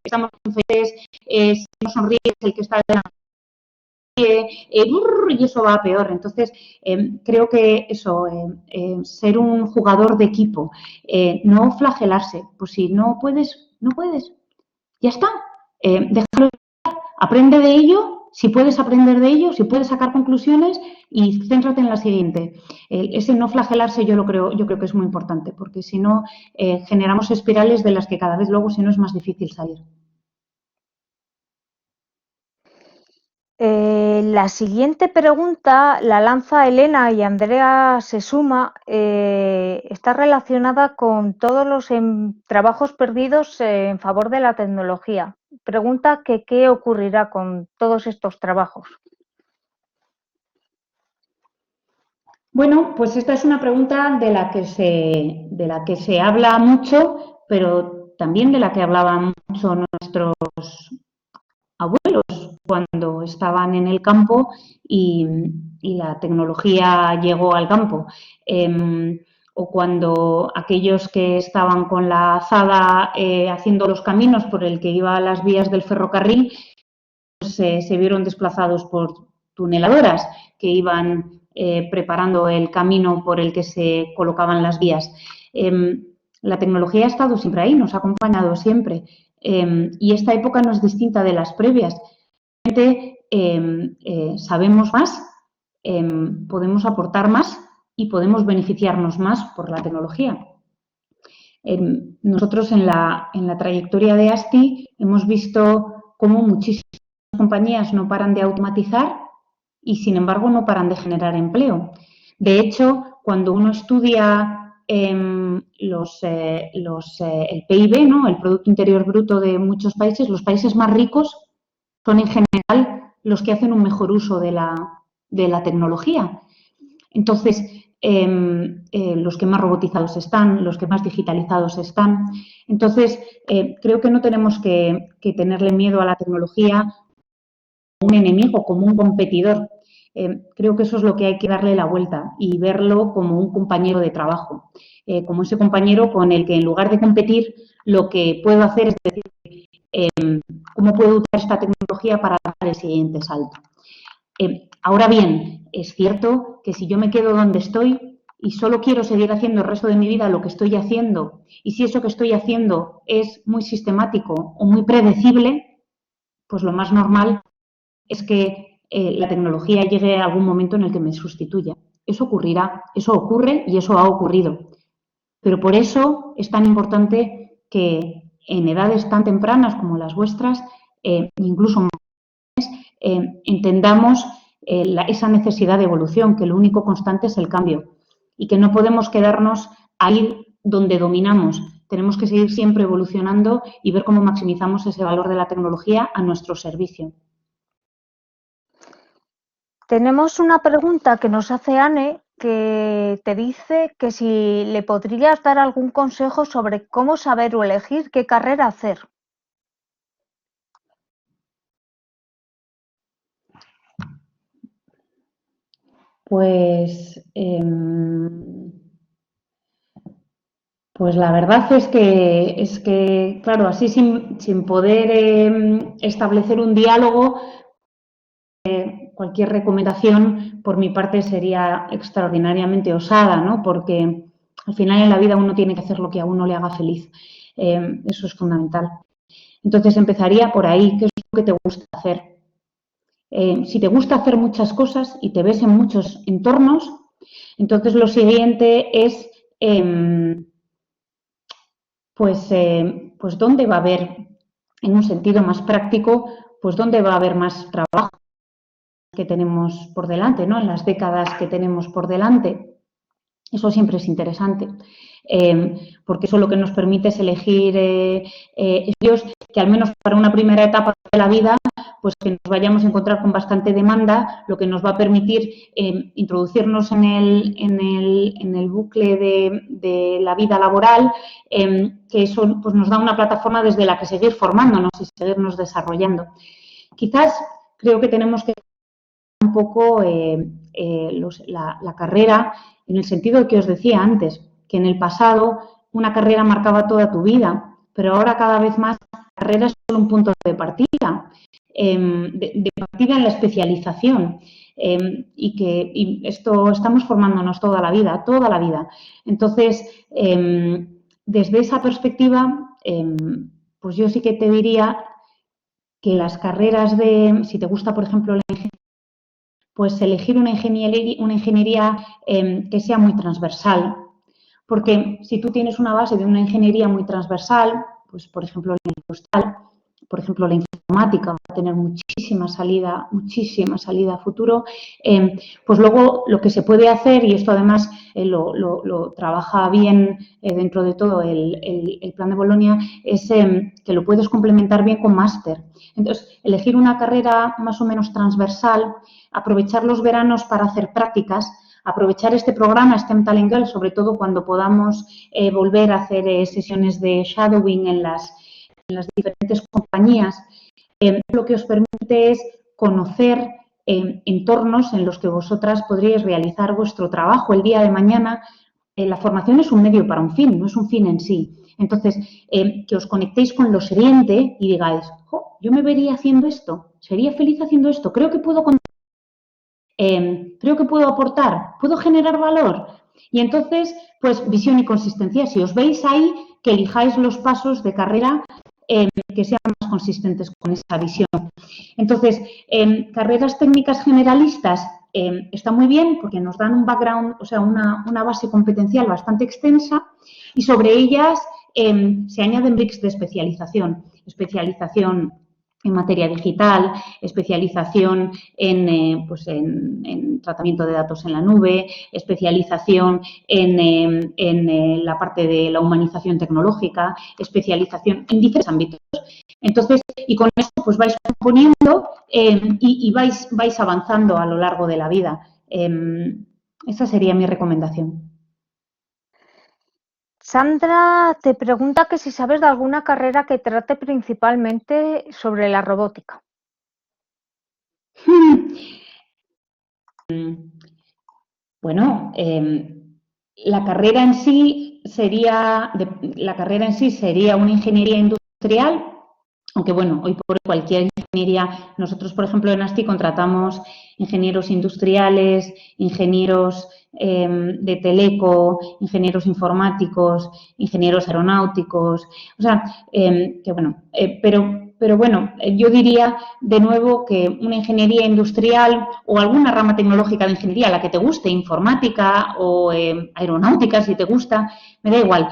estamos infelices, si no sonríes el que está delante y eso va a peor. Entonces, creo que eso, ser un jugador de equipo, no flagelarse, pues si no puedes, no puedes, ya está, déjalo, aprende de ello, si puedes aprender de ello, si puedes sacar conclusiones y céntrate en la siguiente. Ese no flagelarse yo creo que es muy importante, porque si no, generamos espirales de las que cada vez luego, si no, es más difícil salir. La siguiente pregunta la lanza Elena y Andrea se suma. Está relacionada con todos los trabajos perdidos en favor de la tecnología. Pregunta que qué ocurrirá con todos estos trabajos. Bueno, pues esta es una pregunta de la que se habla mucho, pero también de la que hablaban mucho nuestros abuelos cuando estaban en el campo y la tecnología llegó al campo. O cuando aquellos que estaban con la azada haciendo los caminos por el que iba a las vías del ferrocarril, pues, se vieron desplazados por tuneladoras que iban preparando el camino por el que se colocaban las vías. La tecnología ha estado siempre ahí, nos ha acompañado siempre. Y esta época no es distinta de las previas. Sabemos más, podemos aportar más y podemos beneficiarnos más por la tecnología. Nosotros en la trayectoria de ASTI hemos visto cómo muchísimas compañías no paran de automatizar y, sin embargo, no paran de generar empleo. De hecho, cuando uno estudia el PIB, ¿no?, el Producto Interior Bruto de muchos países, los países más ricos son en general los que hacen un mejor uso de la tecnología. Entonces, los que más robotizados están, los que más digitalizados están. Entonces, creo que no tenemos que tenerle miedo a la tecnología como un enemigo, como un competidor. Creo que eso es lo que hay que darle la vuelta y verlo como un compañero de trabajo, como ese compañero con el que, en lugar de competir, lo que puedo hacer es decir, ¿cómo puedo usar esta tecnología para dar el siguiente salto? Ahora bien, es cierto que si yo me quedo donde estoy y solo quiero seguir haciendo el resto de mi vida lo que estoy haciendo, y si eso que estoy haciendo es muy sistemático o muy predecible, pues lo más normal es que la tecnología llegue a algún momento en el que me sustituya. Eso ocurrirá, eso ocurre y eso ha ocurrido. Pero por eso es tan importante que en edades tan tempranas como las vuestras, incluso más, entendamos esa necesidad de evolución, que lo único constante es el cambio y que no podemos quedarnos ahí donde dominamos. Tenemos que seguir siempre evolucionando y ver cómo maximizamos ese valor de la tecnología a nuestro servicio. Tenemos una pregunta que nos hace Anne, que te dice que si le podrías dar algún consejo sobre cómo saber o elegir qué carrera hacer. Pues la verdad es que claro, así sin poder establecer un diálogo, cualquier recomendación por mi parte sería extraordinariamente osada, ¿no? Porque al final en la vida uno tiene que hacer lo que a uno le haga feliz. Eso es fundamental. Entonces empezaría por ahí, ¿qué es lo que te gusta hacer? Si te gusta hacer muchas cosas y te ves en muchos entornos, entonces lo siguiente es, pues dónde va a haber, en un sentido más práctico, pues dónde va a haber más trabajo que tenemos por delante, ¿no? En las décadas que tenemos por delante. Eso siempre es interesante, porque eso lo que nos permite es elegir estudios que al menos para una primera etapa de la vida, pues que nos vayamos a encontrar con bastante demanda, lo que nos va a permitir introducirnos en el bucle de la vida laboral, que eso pues nos da una plataforma desde la que seguir formándonos y seguirnos desarrollando. Quizás creo que tenemos que un poco la carrera en el sentido que os decía antes, que en el pasado una carrera marcaba toda tu vida, pero ahora cada vez más la carrera es solo un punto de partida, de partida en la especialización, y esto estamos formándonos toda la vida. Entonces, desde esa perspectiva, pues yo sí que te diría que las carreras si te gusta, por ejemplo, la ingeniería, pues elegir una ingeniería que sea muy transversal, porque si tú tienes una base de una ingeniería muy transversal, pues por ejemplo la industrial, por ejemplo la informática va a tener muchísima salida a futuro, pues luego lo que se puede hacer, y esto además lo trabaja bien dentro de todo el plan de Bolonia, es que lo puedes complementar bien con máster. Entonces, elegir una carrera más o menos transversal, aprovechar los veranos para hacer prácticas, aprovechar este programa STEM Talent Girl, sobre todo cuando podamos volver a hacer sesiones de shadowing en las diferentes compañías, lo que os permite es conocer entornos en los que vosotras podríais realizar vuestro trabajo el día de mañana. La formación es un medio para un fin, no es un fin en sí. Entonces, que os conectéis con lo siguiente y digáis, oh, yo me vería haciendo esto, sería feliz haciendo esto, creo que puedo aportar, puedo generar valor. Y entonces, pues visión y consistencia. Si os veis ahí, que elijáis los pasos de carrera que sean más consistentes con esa visión. Entonces, carreras técnicas generalistas está muy bien porque nos dan un background, o sea, una base competencial bastante extensa, y sobre ellas se añaden bricks de especialización. Especialización en materia digital, especialización en tratamiento de datos en la nube, especialización en la parte de la humanización tecnológica, especialización en diferentes ámbitos. Entonces, y con esto pues vais componiendo y vais avanzando a lo largo de la vida. Esa sería mi recomendación. Sandra te pregunta que si sabes de alguna carrera que trate principalmente sobre la robótica. Bueno, la carrera en sí sería una ingeniería industrial, aunque bueno, hoy por hoy cualquier ingeniería, nosotros por ejemplo en ASTI contratamos ingenieros industriales, ingenieros de teleco, ingenieros informáticos, ingenieros aeronáuticos, o sea, que bueno, pero pero bueno, yo diría de nuevo que una ingeniería industrial o alguna rama tecnológica de ingeniería, la que te guste, informática o aeronáutica, si te gusta, me da igual,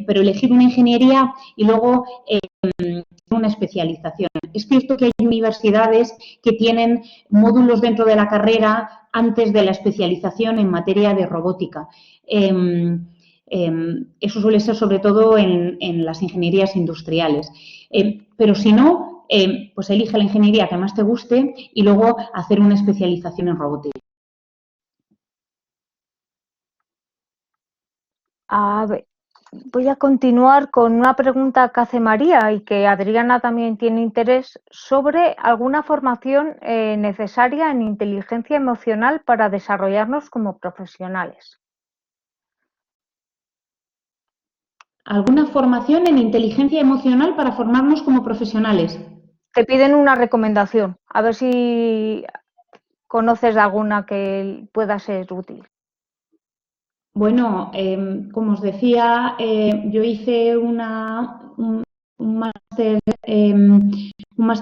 pero elegir una ingeniería y luego una especialización. Es cierto que hay universidades que tienen módulos dentro de la carrera antes de la especialización en materia de robótica. Eso suele ser sobre todo en las ingenierías industriales. Pero si no, pues elige la ingeniería que más te guste y luego hacer una especialización en robótica. A ver, voy a continuar con una pregunta que hace María y que Adriana también tiene interés sobre alguna formación necesaria en inteligencia emocional para desarrollarnos como profesionales. ¿Alguna formación en inteligencia emocional para formarnos como profesionales? Te piden una recomendación, a ver si conoces alguna que pueda ser útil. Bueno, como os decía, yo hice un máster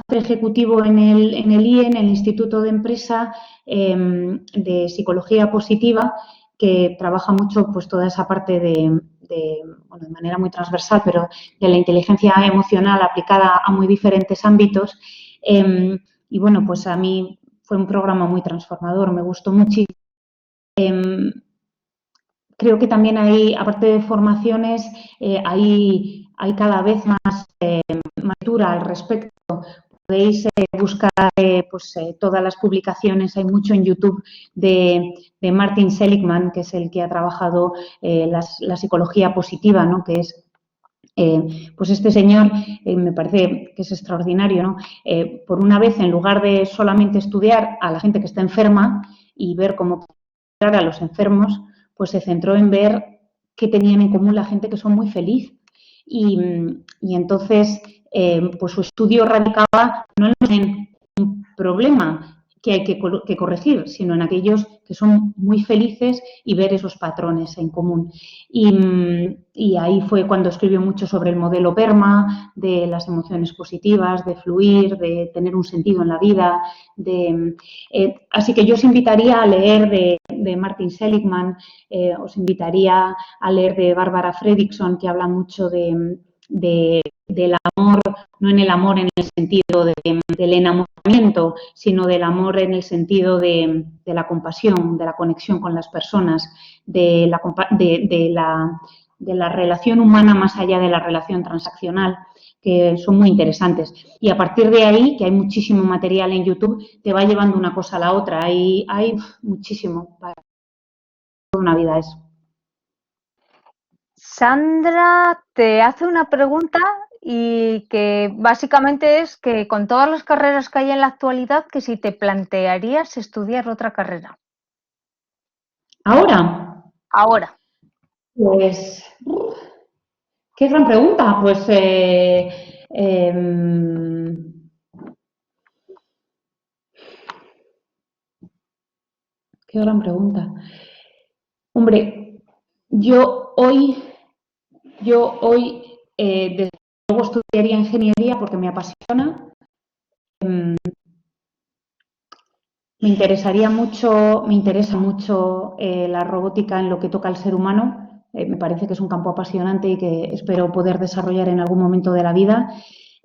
ejecutivo en el IE, en el Instituto de Empresa de Psicología Positiva, que trabaja mucho pues toda esa parte de manera muy transversal, pero de la inteligencia emocional aplicada a muy diferentes ámbitos. Y bueno, pues a mí fue un programa muy transformador, me gustó muchísimo. Creo que también hay, aparte de formaciones, hay cada vez más lectura al respecto. Podéis buscar todas las publicaciones, hay mucho en YouTube de Martin Seligman, que es el que ha trabajado la psicología positiva, ¿no? Que es pues este señor me parece que es extraordinario, ¿no? Por una vez, en lugar de solamente estudiar a la gente que está enferma y ver cómo curar a los enfermos, pues se centró en ver qué tenían en común la gente que son muy feliz. Y entonces, pues su estudio radicaba no en un problema que hay que corregir, sino en aquellos que son muy felices y ver esos patrones en común. Y ahí fue cuando escribió mucho sobre el modelo PERMA, de las emociones positivas, de fluir, de tener un sentido en la vida. Así que yo os invitaría a leer de Martin Seligman, os invitaría a leer de Barbara Fredrickson, que habla mucho del amor, no en el amor en el sentido del enamoramiento, sino del amor en el sentido de la compasión, de la conexión con las personas, de la relación humana más allá de la relación transaccional, que son muy interesantes. Y a partir de ahí, que hay muchísimo material en YouTube, te va llevando una cosa a la otra. Hay muchísimo para toda una vida eso. Sandra te hace una pregunta y que básicamente es que con todas las carreras que hay en la actualidad, que si te plantearías estudiar otra carrera. ¿Ahora? Ahora. Pues, qué gran pregunta. Pues, qué gran pregunta. Hombre, yo hoy desde luego estudiaría ingeniería porque me apasiona. Me interesa mucho la robótica en lo que toca al ser humano. Me parece que es un campo apasionante y que espero poder desarrollar en algún momento de la vida.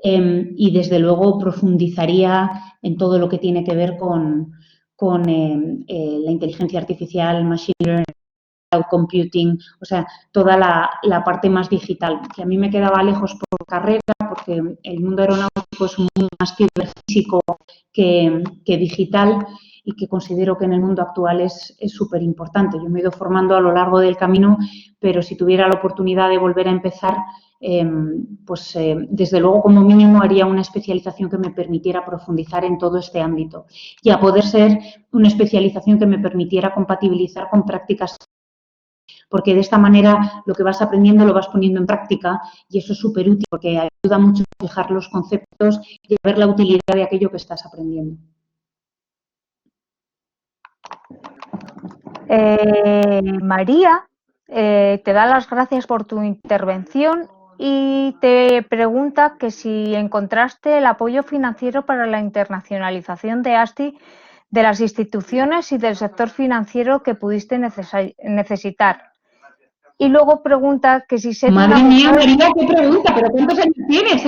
Y desde luego profundizaría en todo lo que tiene que ver con la inteligencia artificial, machine learning, cloud computing, o sea, toda la parte más digital, que a mí me quedaba lejos por carrera, porque el mundo aeronáutico es un mundo más ciberfísico que digital y que considero que en el mundo actual es súper importante. Yo me he ido formando a lo largo del camino, pero si tuviera la oportunidad de volver a empezar, desde luego como mínimo haría una especialización que me permitiera profundizar en todo este ámbito y a poder ser una especialización que me permitiera compatibilizar con prácticas, porque de esta manera lo que vas aprendiendo lo vas poniendo en práctica y eso es súper útil porque ayuda mucho a fijar los conceptos y a ver la utilidad de aquello que estás aprendiendo. María te da las gracias por tu intervención y te pregunta que si encontraste el apoyo financiero para la internacionalización de ASTI de las instituciones y del sector financiero que pudiste necesitar. Y luego pregunta que si ser Madre una mía, mujer... María, qué pregunta, pero ¿cuántos años tienes?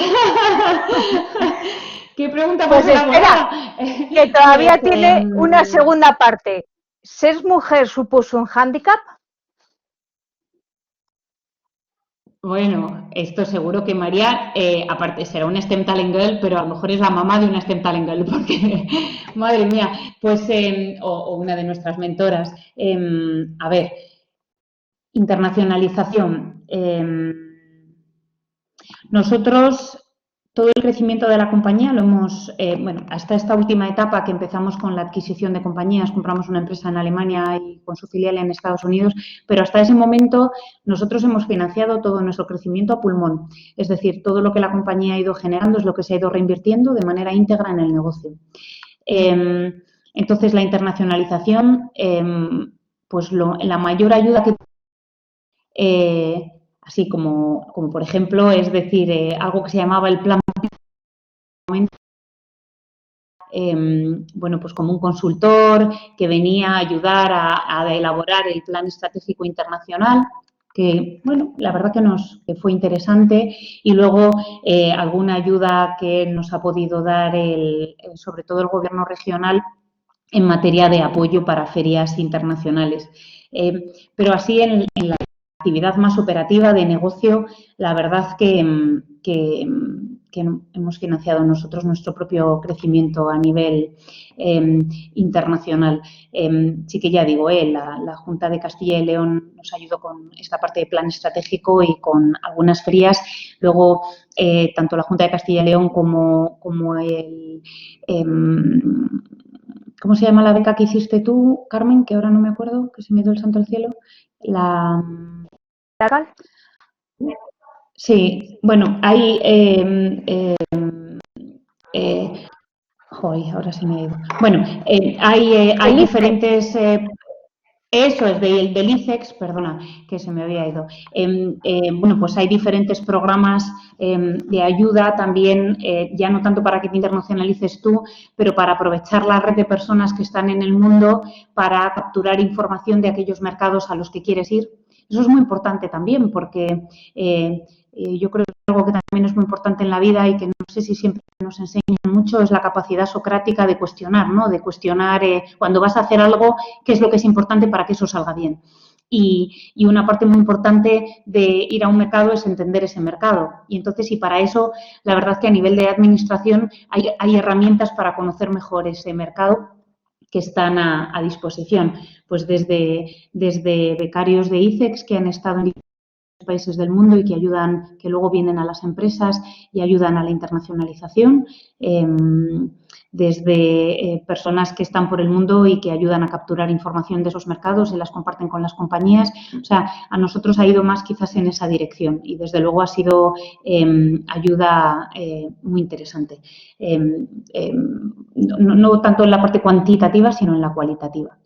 ¿Qué pregunta Pues más espera, elaborada? que todavía Pues, tiene una segunda parte. ¿Ser mujer supuso un hándicap? Bueno, esto seguro que María, aparte será una STEM Talent Girl, pero a lo mejor es la mamá de una STEM Talent Girl, porque, madre mía, pues, o una de nuestras mentoras. A ver, internacionalización. Nosotros, todo el crecimiento de la compañía lo hemos, bueno, hasta esta última etapa que empezamos con la adquisición de compañías, compramos una empresa en Alemania y con su filial en Estados Unidos, pero hasta ese momento nosotros hemos financiado todo nuestro crecimiento a pulmón. Es decir, todo lo que la compañía ha ido generando es lo que se ha ido reinvirtiendo de manera íntegra en el negocio. Entonces, la internacionalización, pues la mayor ayuda que así como por ejemplo, es decir, algo que se llamaba el plan, bueno, pues como un consultor que venía a ayudar a elaborar el plan estratégico internacional, que, bueno, la verdad que fue interesante, y luego alguna ayuda que nos ha podido dar sobre todo el gobierno regional en materia de apoyo para ferias internacionales. Pero así en la actividad más operativa de negocio, la verdad que hemos financiado nosotros nuestro propio crecimiento a nivel internacional. Sí que ya digo, la Junta de Castilla y León nos ayudó con esta parte de plan estratégico y con algunas ferias. Luego, tanto la Junta de Castilla y León como el... ¿Cómo se llama la beca que hiciste tú, Carmen? Que ahora no me acuerdo, que se me dio el santo al cielo. ¿La Sí, bueno, hay... joder, ahora se me ha ido. Bueno, hay diferentes... eso es, del ICEX, perdona, que se me había ido. Bueno, pues hay diferentes programas de ayuda también, ya no tanto para que te internacionalices tú, pero para aprovechar la red de personas que están en el mundo para capturar información de aquellos mercados a los que quieres ir. Eso es muy importante también, porque yo creo que algo que también es muy importante en la vida y que no sé si siempre nos enseñan mucho es la capacidad socrática de cuestionar, ¿no? De cuestionar cuando vas a hacer algo, qué es lo que es importante para que eso salga bien. Y una parte muy importante de ir a un mercado es entender ese mercado. Y entonces, y para eso, la verdad es que a nivel de administración hay herramientas para conocer mejor ese mercado que están a disposición. Pues desde becarios de ICEX que han estado en países del mundo y que luego vienen a las empresas y ayudan a la internacionalización, desde personas que están por el mundo y que ayudan a capturar información de esos mercados y las comparten con las compañías. O sea, a nosotros ha ido más quizás en esa dirección y desde luego ha sido ayuda muy interesante. No tanto en la parte cuantitativa, sino en la cualitativa.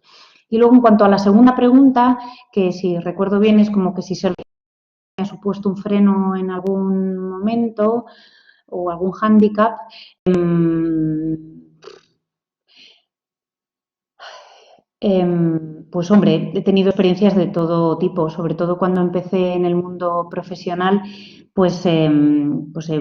Y luego, en cuanto a la segunda pregunta, que si recuerdo bien es como que si se ha supuesto un freno en algún momento o algún hándicap. Pues hombre, he tenido experiencias de todo tipo, sobre todo cuando empecé en el mundo profesional, pues he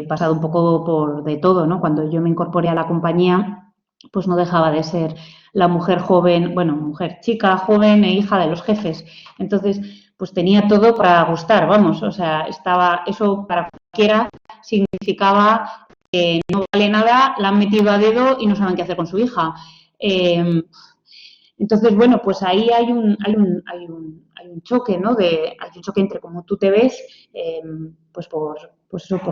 pasado un poco de todo, ¿no? Cuando yo me incorporé a la compañía, pues no dejaba de ser la mujer joven, bueno, mujer chica, joven e hija de los jefes. Entonces, pues tenía todo para gustar, vamos, o sea, eso para cualquiera significaba que no vale nada, la han metido a dedo y no saben qué hacer con su hija. Entonces, bueno, pues ahí hay un choque, ¿no? Hay un choque entre cómo tú te ves, pues por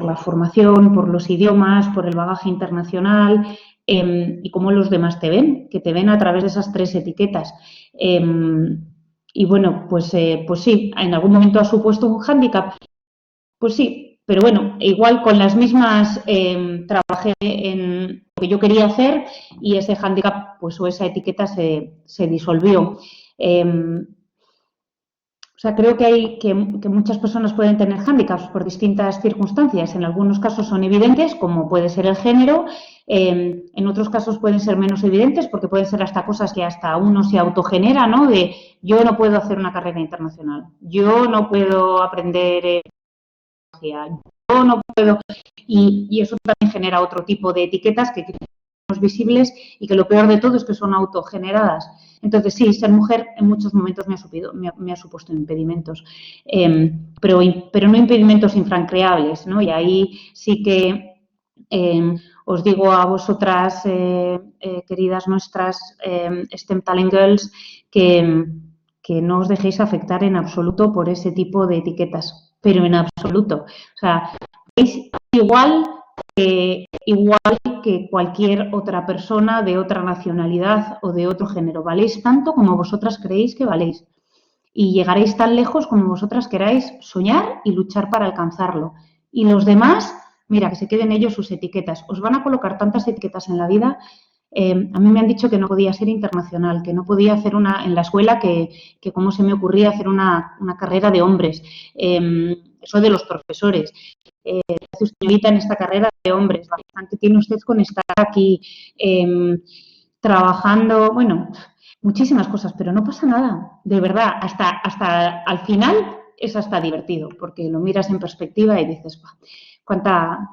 la formación, por los idiomas, por el bagaje internacional y cómo los demás te ven, que te ven a través de esas tres etiquetas. Y bueno, pues sí, en algún momento ha supuesto un hándicap. Pues sí, pero bueno, igual con las mismas trabajé en lo que yo quería hacer y ese hándicap, pues o esa etiqueta se disolvió. O sea, creo que muchas personas pueden tener hándicaps por distintas circunstancias. En algunos casos son evidentes, como puede ser el género. En otros casos pueden ser menos evidentes, porque pueden ser hasta cosas que hasta uno se autogenera, ¿no? De yo no puedo hacer una carrera internacional, yo no puedo aprender yo no puedo. Y eso también genera otro tipo de etiquetas que son visibles y que lo peor de todo es que son autogeneradas. Entonces, sí, ser mujer en muchos momentos me ha supuesto impedimentos, pero no impedimentos infranqueables, ¿no? Y ahí sí que os digo a vosotras, queridas nuestras STEM Talent Girls, que no os dejéis afectar en absoluto por ese tipo de etiquetas, pero en absoluto. O sea, es igual que cualquier otra persona de otra nacionalidad o de otro género. Valéis tanto como vosotras creéis que valéis. Y llegaréis tan lejos como vosotras queráis soñar y luchar para alcanzarlo. Y los demás, mira, que se queden ellos sus etiquetas. Os van a colocar tantas etiquetas en la vida. A mí me han dicho que no podía ser internacional, que no podía hacer en la escuela, que cómo se me ocurría hacer una carrera de hombres. Eso de los profesores. Hace usted, señorita, en esta carrera de hombres, bastante tiene usted con estar aquí trabajando, bueno, muchísimas cosas, pero no pasa nada, de verdad, hasta al final es hasta divertido, porque lo miras en perspectiva y dices, cuánta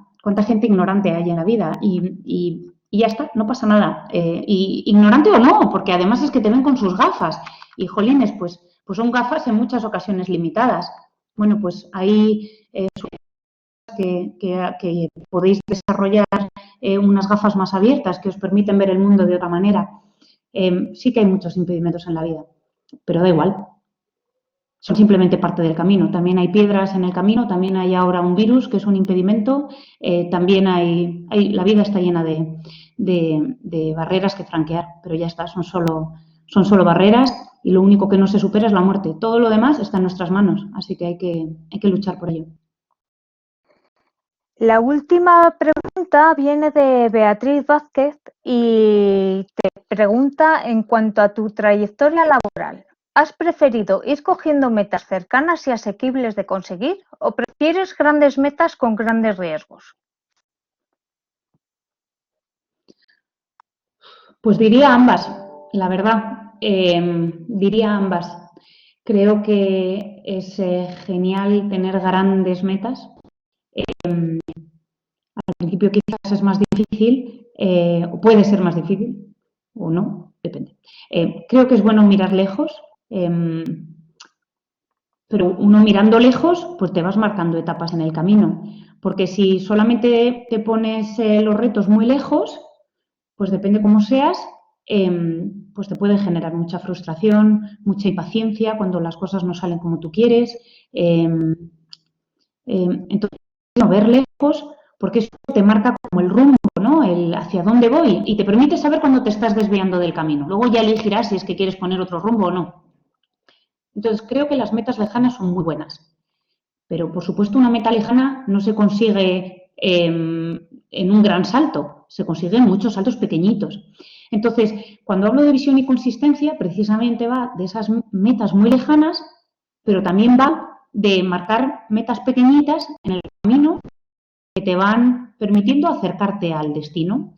gente ignorante hay en la vida y ya está, no pasa nada. Y ignorante o no, porque además es que te ven con sus gafas y, jolines, pues son gafas en muchas ocasiones limitadas. Bueno, pues ahí que podéis desarrollar unas gafas más abiertas que os permiten ver el mundo de otra manera. Sí que hay muchos impedimentos en la vida, pero da igual. Son simplemente parte del camino. También hay piedras en el camino, también hay ahora un virus que es un impedimento, también la vida está llena de barreras que franquear, pero ya está, son solo barreras y lo único que no se supera es la muerte. Todo lo demás está en nuestras manos, así que hay que luchar por ello. La última pregunta viene de Beatriz Vázquez y te pregunta en cuanto a tu trayectoria laboral. ¿Has preferido ir cogiendo metas cercanas y asequibles de conseguir o prefieres grandes metas con grandes riesgos? Pues diría ambas, la verdad. Diría ambas. Creo que es genial tener grandes metas. Al principio quizás es más difícil, o puede ser más difícil, o no, depende. Creo que es bueno mirar lejos, pero uno mirando lejos, pues te vas marcando etapas en el camino. Porque si solamente te pones los retos muy lejos, pues depende cómo seas, pues te puede generar mucha frustración, mucha impaciencia cuando las cosas no salen como tú quieres. Entonces, ver lejos, porque eso te marca como el rumbo, ¿no? El hacia dónde voy y te permite saber cuando te estás desviando del camino. Luego ya elegirás si es que quieres poner otro rumbo o no. Entonces, creo que las metas lejanas son muy buenas. Pero, por supuesto, una meta lejana no se consigue en un gran salto, se consigue en muchos saltos pequeñitos. Entonces, cuando hablo de visión y consistencia, precisamente va de esas metas muy lejanas, pero también va de marcar metas pequeñitas en el camino que te van permitiendo acercarte al destino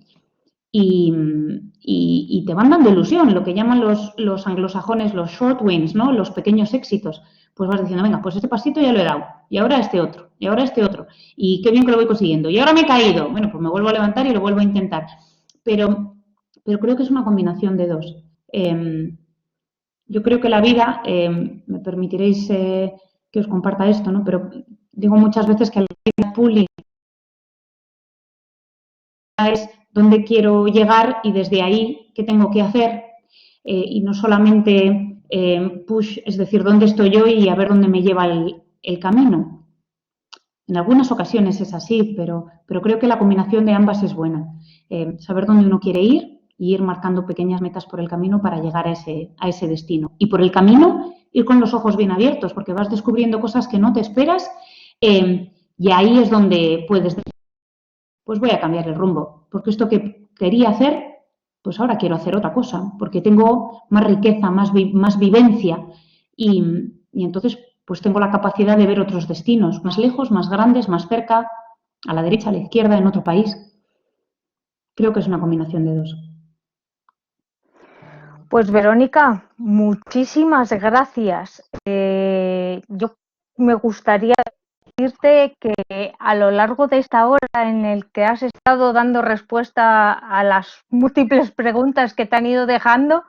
y te van dando ilusión, lo que llaman los anglosajones los short wins, ¿no? Los pequeños éxitos. Pues vas diciendo, venga, pues este pasito ya lo he dado, y ahora este otro, y ahora este otro, y qué bien que lo voy consiguiendo, y ahora me he caído, bueno, pues me vuelvo a levantar y lo vuelvo a intentar. Pero creo que es una combinación de dos. Yo creo que la vida, me permitiréis que os comparta esto, ¿no? Pero digo muchas veces que la vida pulling es dónde quiero llegar y desde ahí qué tengo que hacer y no solamente push, es decir, dónde estoy yo y a ver dónde me lleva el camino. En algunas ocasiones es así, pero creo que la combinación de ambas es buena. Saber dónde uno quiere ir y ir marcando pequeñas metas por el camino para llegar a ese destino. Y por el camino ir con los ojos bien abiertos, porque vas descubriendo cosas que no te esperas y ahí es donde puedes decir, pues voy a cambiar el rumbo, porque esto que quería hacer, pues ahora quiero hacer otra cosa, porque tengo más riqueza, más vivencia y y entonces pues tengo la capacidad de ver otros destinos, más lejos, más grandes, más cerca, a la derecha, a la izquierda, en otro país. Creo que es una combinación de dos. Pues Verónica, muchísimas gracias. Yo me gustaría decirte que a lo largo de esta hora en el que has estado dando respuesta a las múltiples preguntas que te han ido dejando,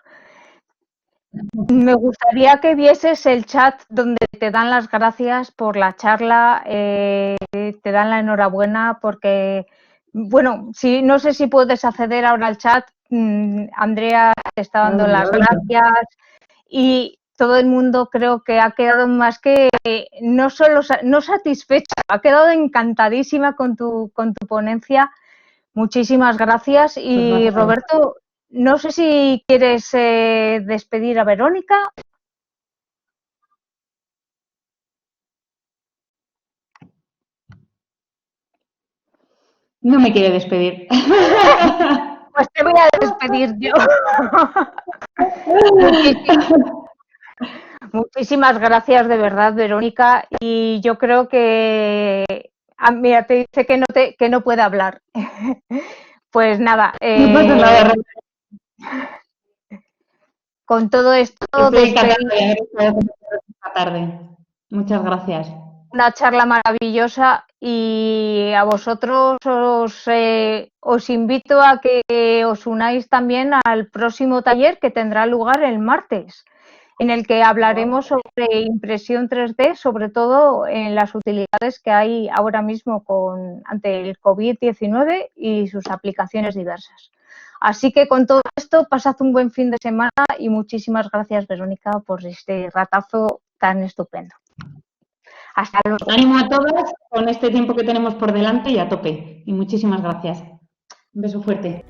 me gustaría que vieses el chat donde te dan las gracias por la charla, te dan la enhorabuena porque, bueno, no sé si puedes acceder ahora al chat. Andrea te está dando las gracias y todo el mundo creo que ha quedado más que no satisfecha, ha quedado encantadísima con tu ponencia. Muchísimas gracias. Y Roberto, no sé si quieres despedir a Verónica. No me quiere despedir. Pues te voy a despedir yo. Muchísimas gracias de verdad, Verónica. Y yo creo que mira, te dice que no puede hablar. Pues nada. No pasa nada. Con todo esto esta tarde. Muchas gracias. Una charla maravillosa y a vosotros os invito a que os unáis también al próximo taller que tendrá lugar el martes, en el que hablaremos sobre impresión 3D, sobre todo en las utilidades que hay ahora mismo ante el COVID-19 y sus aplicaciones diversas. Así que con todo esto, pasad un buen fin de semana y muchísimas gracias, Verónica, por este ratazo tan estupendo. Hasta luego. Ánimo a todas con este tiempo que tenemos por delante y a tope. Y muchísimas gracias. Un beso fuerte.